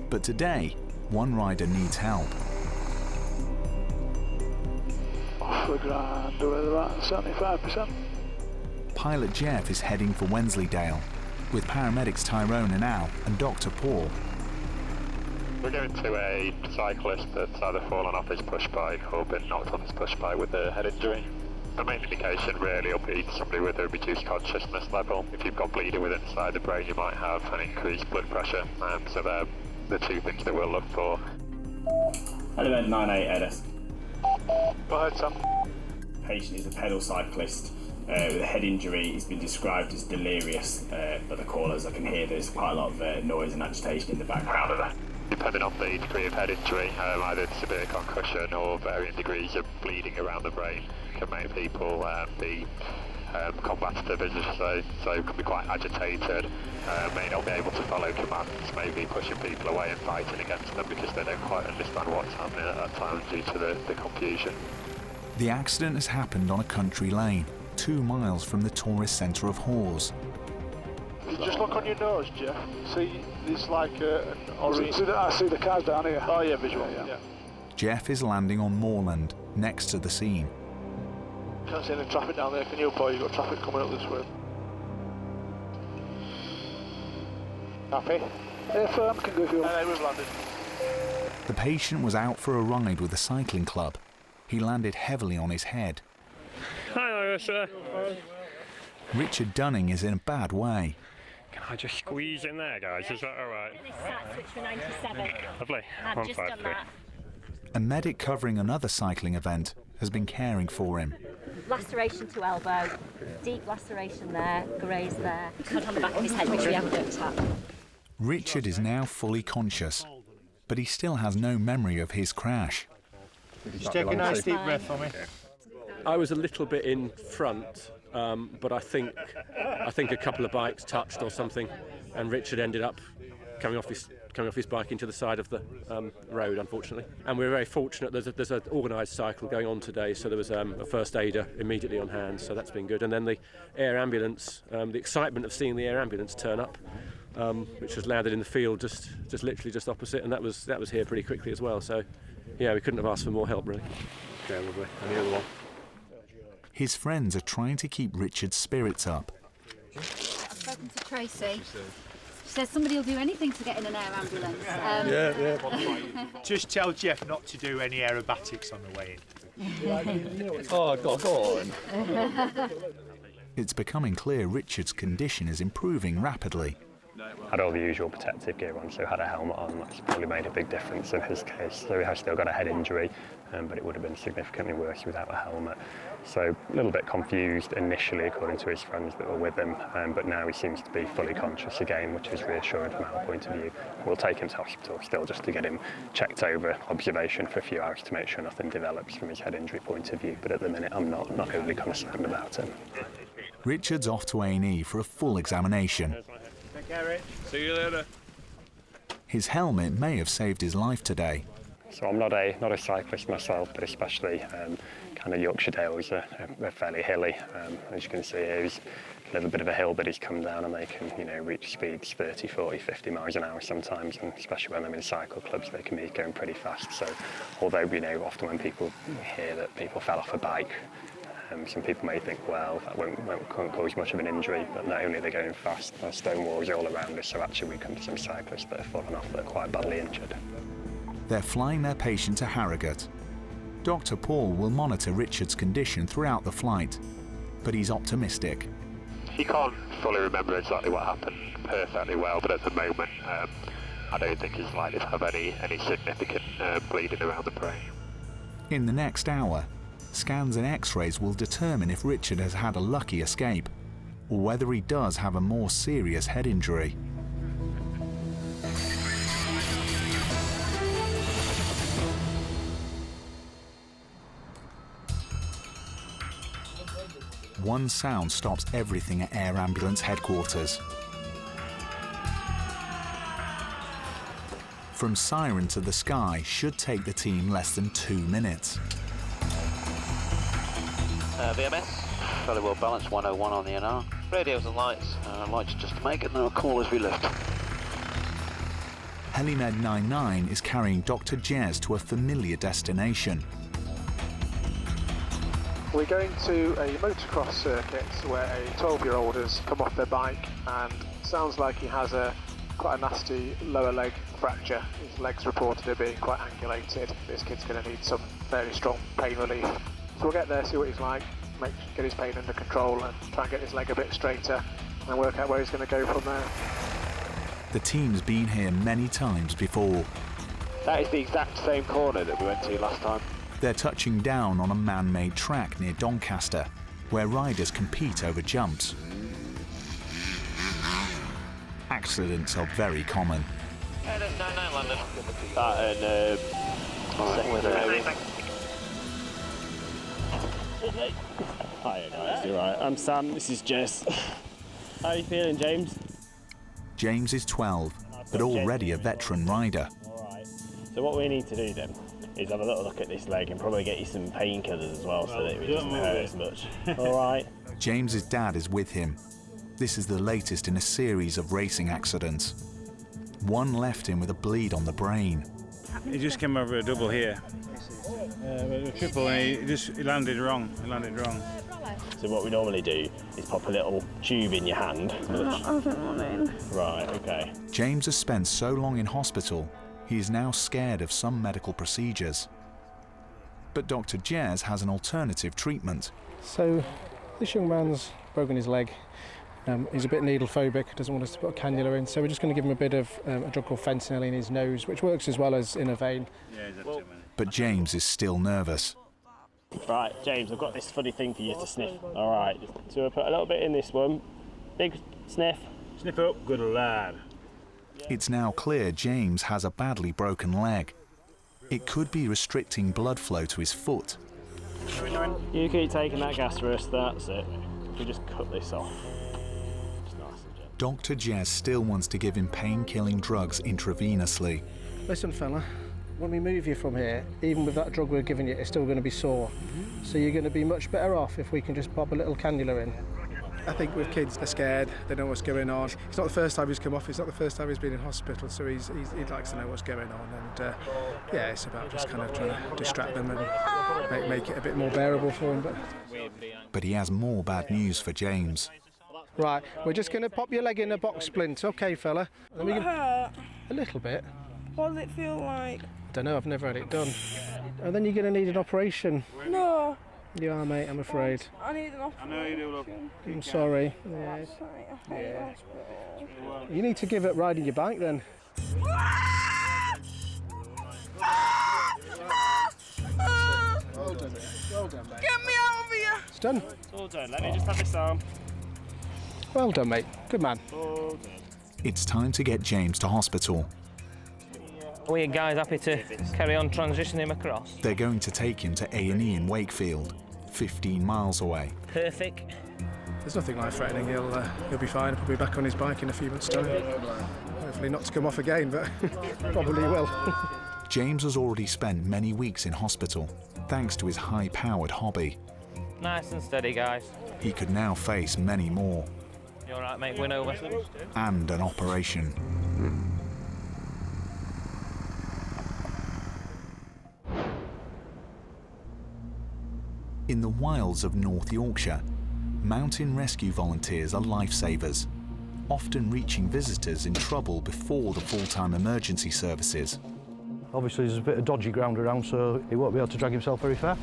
But today, one rider needs help. Off the ground with about 75%. Pilot Jeff is heading for Wensleydale, with paramedics Tyrone and Al and Dr. Paul. We're going to a cyclist that's either fallen off his push bike or been knocked off his push bike with a head injury. The main indication really will be somebody with a reduced consciousness level. If you've got bleeding within inside the brain, you might have an increased blood pressure, so they're the two things that we'll look for. Element 98 Ellis. Go ahead, Sam. Patient is a pedal cyclist. The head injury has been described as delirious by the callers. I can hear there's quite a lot of noise and agitation in the background of that. Depending on the degree of head injury, either severe concussion or varying degrees of bleeding around the brain can make people be combative, as I say, so can be quite agitated, may not be able to follow commands, maybe pushing people away and fighting against them because they don't quite understand what's happening at that time due to the confusion. The accident has happened on a country lane, 2 miles from the tourist centre of Hawes. Just look on your nose, Jeff. See, it's like an orange. I see the cars down here. Oh yeah, visual. Yeah. Jeff is landing on moorland, next to the scene. Can't see any traffic down there, can you, Paul? You've got traffic coming up this way. Happy? Yeah, firm, can go if you want. We've landed. The patient was out for a ride with the cycling club. He landed heavily on his head. Hi, sir. Richard Dunning is in a bad way. Can I just squeeze in there, guys? Is that all right? This sat switch for 97. Lovely. I've just done that. A medic covering another cycling event has been caring for him. Laceration to elbow, deep laceration there, graze there, cut on the back of his head, which we haven't looked at. Richard is now fully conscious, but he still has no memory of his crash. Just take a nice deep breath for me. I was a little bit in front, but I think a couple of bikes touched or something, and Richard ended up coming off his bike into the side of the road, unfortunately. And we're very fortunate. There's an organised cycle going on today, so there was a first aider immediately on hand, so that's been good. And then the air ambulance, the excitement of seeing the air ambulance turn up, which was landed in the field just literally just opposite, and that was here pretty quickly as well. So yeah, we couldn't have asked for more help, really. Yeah, lovely. And the other one. His friends are trying to keep Richard's spirits up. I've spoken to Tracy. She says somebody will do anything to get in an air ambulance. Yeah. Just tell Jeff not to do any aerobatics on the way in. Oh, go on. It's becoming clear Richard's condition is improving rapidly. Had all the usual protective gear on, so had a helmet on. That's probably made a big difference in his case. So he has still got a head injury, but it would have been significantly worse without a helmet. So a little bit confused initially, according to his friends that were with him, but now he seems to be fully conscious again, which is reassuring from our point of view. We'll take him to hospital still just to get him checked over, observation for a few hours to make sure nothing develops from his head injury point of view, but at the minute I'm not overly concerned about him. Richard's off to A&E for a full examination. Take care, Rich. See you later. His helmet may have saved his life today. So I'm not a cyclist myself, but especially kind of Yorkshire Dales are fairly hilly. As you can see here, he's a little bit of a hill that he's come down, and they can reach speeds 30, 40, 50 miles an hour sometimes, and especially when they're in cycle clubs, they can be going pretty fast. So although often when people hear that people fell off a bike, some people may think, well, that won't cause much of an injury, but not only are they going fast, there's stone walls all around us, so actually we come to some cyclists that have fallen off that are quite badly injured. They're flying their patient to Harrogate. Dr. Paul will monitor Richard's condition throughout the flight, but he's optimistic. He can't fully remember exactly what happened perfectly well, but at the moment I don't think he's likely to have any significant bleeding around the brain. In the next hour, scans and x-rays will determine if Richard has had a lucky escape, or whether he does have a more serious head injury. One sound stops everything at Air Ambulance headquarters. From siren to the sky should take the team less than 2 minutes. VMS, fairly well balanced, 101 on the NR. Radios and lights, lights just to make it, and a call as we lift. Helimed 99 is carrying Dr. Jez to a familiar destination. We're going to a motocross circuit where a 12-year-old has come off their bike, and sounds like he has quite a nasty lower leg fracture. His legs reported to being quite angulated. This kid's going to need some fairly strong pain relief. So we'll get there, see what he's like, get his pain under control, and try and get his leg a bit straighter, and work out where he's going to go from there. The team's been here many times before. That is the exact same corner that we went to last time. They're touching down on a man-made track near Doncaster. where riders compete over jumps. Accidents are very common. London. Hiya guys, you alright? I'm Sam, this is Jess. How are you feeling, James? James is 12, but already a veteran rider. Alright, so what we need to do then is have a little look at this leg and probably get you some painkillers as well so that it doesn't hurt as much. Alright? James's dad is with him. This is the latest in a series of racing accidents. One left him with a bleed on the brain. He just came over a double here. A triple, and he landed wrong. So what we normally do is pop a little tube in your hand. I don't want in. Right, okay. James has spent so long in hospital, he is now scared of some medical procedures. But Dr. Jez has an alternative treatment. So this young man's broken his leg. He's a bit needle phobic, doesn't want us to put a cannula in, so we're just going to give him a bit of a drug called fentanyl in his nose, which works as well as in a vein. But James is still nervous. Right, James, I've got this funny thing for you to sniff. All right, so we'll put a little bit in this one. Big sniff. Sniff up, good lad. It's now clear James has a badly broken leg. It could be restricting blood flow to his foot. You keep taking that gas rest, that's it. We just cut this off. Dr. Jez still wants to give him pain-killing drugs intravenously. Listen, fella, when we move you from here, even with that drug we're giving you, it's still going to be sore. So you're going to be much better off if we can just pop a little cannula in. I think with kids, they're scared, they know what's going on. It's not the first time he's come off, it's not the first time he's been in hospital, so he likes to know what's going on. And yeah, it's about just kind of trying to distract them and make it a bit more bearable for them. But he has more bad news for James. Right, we're just going to pop your leg in a box splint, okay, fella? Will it hurt? A little bit. What does it feel like? I don't know, I've never had it done. And then you're going to need an operation. No. You are, mate, I'm afraid. I need an operation. I know you do, love. I'm sorry. Yeah. You need to give up riding your bike then. Well done, mate. Well done, mate. Get me out of here! It's done. It's all done. Let me just have this arm. Well done, mate. Good man. All done. It's time to get James to hospital. Are you guys happy to carry on transitioning him across? They're going to take him to A&E in Wakefield, 15 miles away. Perfect. There's nothing life-threatening. He'll be fine. He'll be back on his bike in a few months' time. Hopefully not to come off again, but probably will. James has already spent many weeks in hospital, thanks to his high-powered hobby. Nice and steady, guys. He could now face many more. You all right, mate? Win over. And an operation. In the wilds of North Yorkshire, mountain rescue volunteers are lifesavers, often reaching visitors in trouble before the full-time emergency services. Obviously there's a bit of dodgy ground around, so he won't be able to drag himself very far.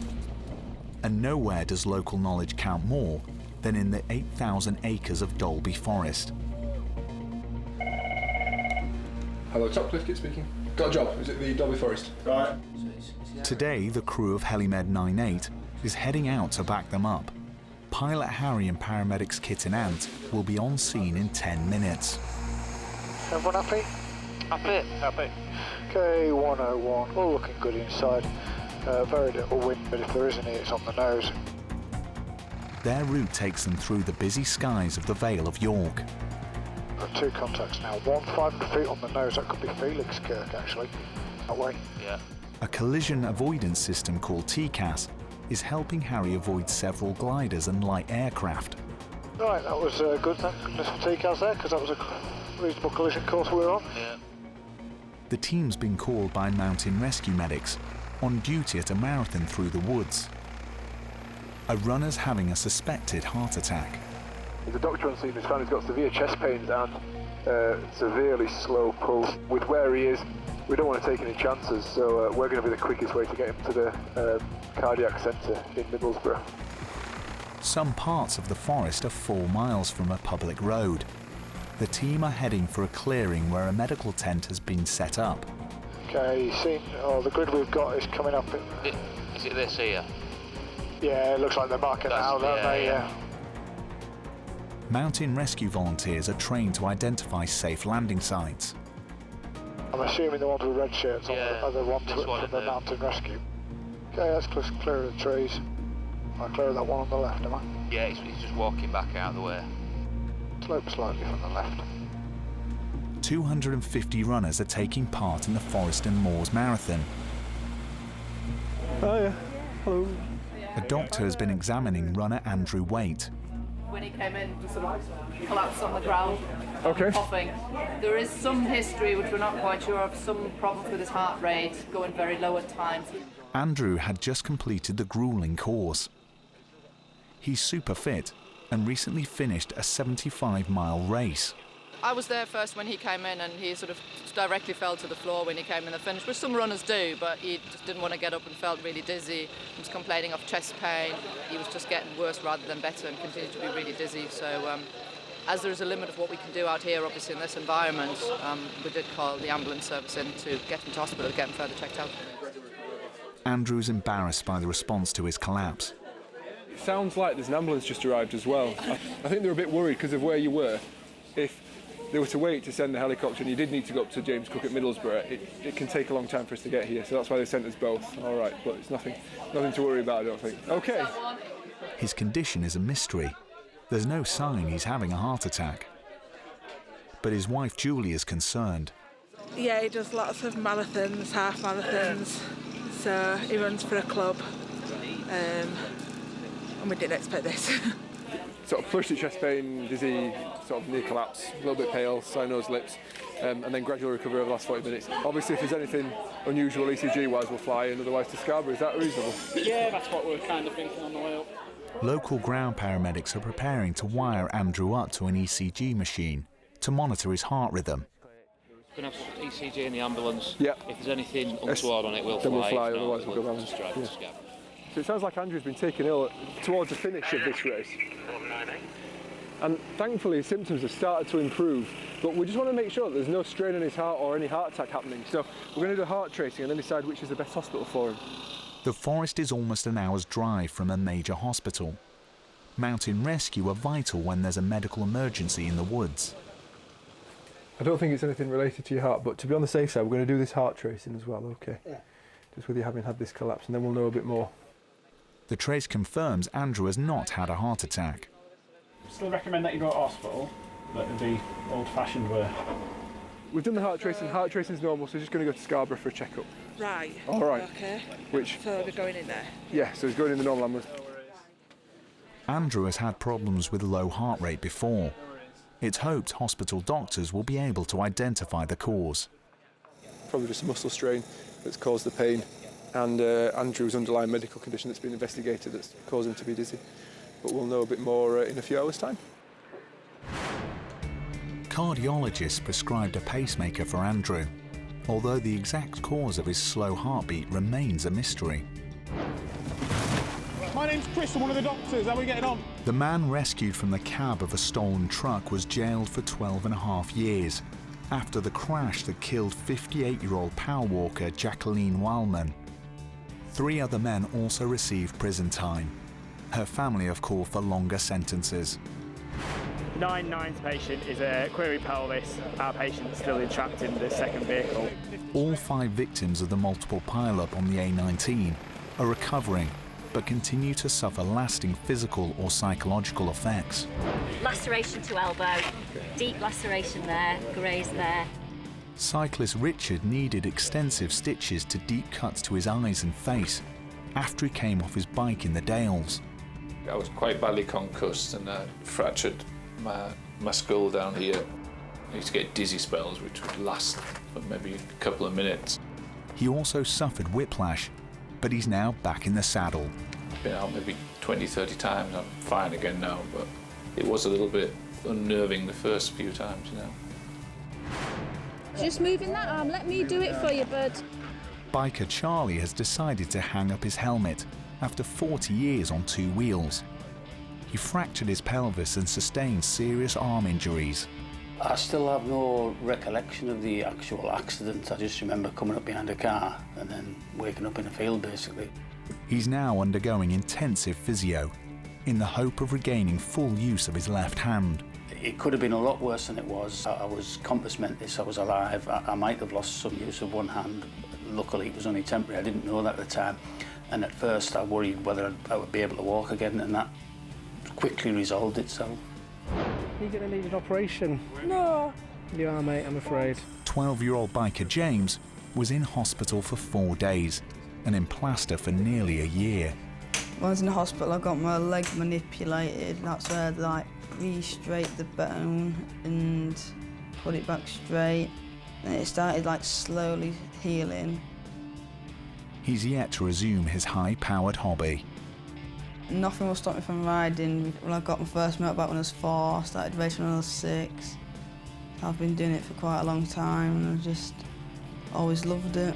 And nowhere does local knowledge count more than in the 8,000 acres of Dalby Forest. Hello, Top Cliff Kit speaking. Got a job, is it the Dalby Forest? Right. Today, the crew of Helimed 98 is heading out to back them up. Pilot Harry and paramedics Kit and Ant will be on scene in 10 minutes. Everyone happy? Happy. Happy. Okay, 101, all looking good inside. Very little wind, but if there is any, it's on the nose. Their route takes them through the busy skies of the Vale of York. Got two contacts now, one 500 feet on the nose, that could be Felix Kirk actually, that way. Yeah. A collision avoidance system called TCAS is helping Harry avoid several gliders and light aircraft. Right, that was good, thank goodness for TCAS there, because that was a reasonable collision course we were on. Yeah. The team's been called by mountain rescue medics on duty at a marathon through the woods. A runner's having a suspected heart attack. The doctor on scene has found he's got severe chest pains and severely slow pulse. With where he is, we don't want to take any chances, so we're going to be the quickest way to get him to the cardiac centre in Middlesbrough. Some parts of the forest are 4 miles from a public road. The team are heading for a clearing where a medical tent has been set up. Okay, the grid we've got is coming up. Is it this here? Yeah, it looks like they're marking it out, don't they? Yeah. Mountain rescue volunteers are trained to identify safe landing sites. I'm assuming the ones with red shirts on are the ones from the mountain rescue. Okay, that's clear of the trees. I'll clear that one on the left, am I? Yeah, he's just walking back out of the way. Slope slightly from the left. 250 runners are taking part in the Forest and Moors Marathon. Oh yeah, hello. A doctor has been examining runner Andrew Waite. When he came in, just sort of collapsed on the ground, coughing. There is some history, which we're not quite sure of, some problems with his heart rate, going very low at times. Andrew had just completed the grueling course. He's super fit and recently finished a 75-mile race. I was there first when he came in, and he sort of directly fell to the floor when he came in the finish, which some runners do, but he just didn't want to get up and felt really dizzy. He was complaining of chest pain. He was just getting worse rather than better and continued to be really dizzy. So as there is a limit of what we can do out here, obviously in this environment, we did call the ambulance service in to get him to hospital to get him further checked out. Andrew's embarrassed by the response to his collapse. It sounds like there's an ambulance just arrived as well. I think they're a bit worried because of where you were. If they were to wait to send the helicopter and you did need to go up to James Cook at Middlesbrough, it can take a long time for us to get here, so that's why they sent us both. All right, but it's nothing to worry about, I don't think. Okay. His condition is a mystery. There's no sign he's having a heart attack. But his wife Julie is concerned. Yeah, he does lots of marathons, half marathons, so he runs for a club, and we didn't expect this. Sort of flushed chest pain, dizzy, sort of near collapse, a little bit pale, side nose, lips, and then gradual recovery over the last 40 minutes. Obviously, if there's anything unusual ECG-wise, we'll fly, and otherwise to Scarborough. Is that reasonable? Yeah, that's what we're kind of thinking on the way up. Local ground paramedics are preparing to wire Andrew up to an ECG machine to monitor his heart rhythm. We're going to have ECG in the ambulance. Yeah. If there's anything untoward on it, we'll fly. Then we'll fly, if not, otherwise we'll go round. just drive to Scarborough. So it sounds like Andrew's been taken ill towards the finish of this race. And thankfully his symptoms have started to improve, but we just want to make sure that there's no strain on his heart or any heart attack happening. So we're going to do heart tracing and then decide which is the best hospital for him. The forest is almost an hour's drive from a major hospital. Mountain rescue are vital when there's a medical emergency in the woods. I don't think it's anything related to your heart, but to be on the safe side, we're going to do this heart tracing as well, okay? Yeah. Just with you having had this collapse, and then we'll know a bit more. The trace confirms Andrew has not had a heart attack. Still recommend that you go to hospital, but it'd be old-fashioned way. We've done the heart tracing. Heart tracing is normal, so we're just going to go to Scarborough for a checkup. Right. All right. Okay. Which? So they're going in there? Yeah, so he's going in the normal ambulance. Andrew has had problems with low heart rate before. It's hoped hospital doctors will be able to identify the cause. Probably just a muscle strain that's caused the pain, and Andrew's underlying medical condition that's been investigated that's caused him to be dizzy. But we'll know a bit more in a few hours' time. Cardiologists prescribed a pacemaker for Andrew, although the exact cause of his slow heartbeat remains a mystery. My name's Chris, I'm one of the doctors. How are we getting on? The man rescued from the cab of a stolen truck was jailed for 12.5 years after the crash that killed 58-year-old power walker Jacqueline Wildman. 3 other men also received prison time. Her family have called for longer sentences. 9-9's patient is a query pelvis. Our patient is still entrapped in the second vehicle. All 5 victims of the multiple pile-up on the A19 are recovering, but continue to suffer lasting physical or psychological effects. Laceration to elbow, deep laceration there, graze there. Cyclist Richard needed extensive stitches to deep cuts to his eyes and face after he came off his bike in the Dales. I was quite badly concussed and fractured my skull down here. I used to get dizzy spells which would last for maybe a couple of minutes. He also suffered whiplash, but he's now back in the saddle. Been out maybe 20-30 times. I'm fine again now, but it was a little bit unnerving the first few times, you know. Just moving that arm, let me do it for you, bud. Biker Charlie has decided to hang up his helmet after 40 years on 2 wheels. He fractured his pelvis and sustained serious arm injuries. I still have no recollection of the actual accident. I just remember coming up behind a car and then waking up in a field, basically. He's now undergoing intensive physio in the hope of regaining full use of his left hand. It could have been a lot worse than it was. I was compos mentis, I was alive. I might have lost some use of one hand. Luckily, it was only temporary. I didn't know that at the time. And at first, I worried whether I would be able to walk again, and that quickly resolved itself. You're going to need an operation. No. You are, mate, I'm afraid. 12-year-old biker James was in hospital for 4 days and in plaster for nearly a year. When I was in the hospital, I got my leg manipulated. That's where I'd like re-straight the bone and put it back straight. And it started like slowly healing. He's yet to resume his high-powered hobby. Nothing will stop me from riding. When I got my first motorbike when I was 4, I started racing when I was 6. I've been doing it for quite a long time and I just always loved it.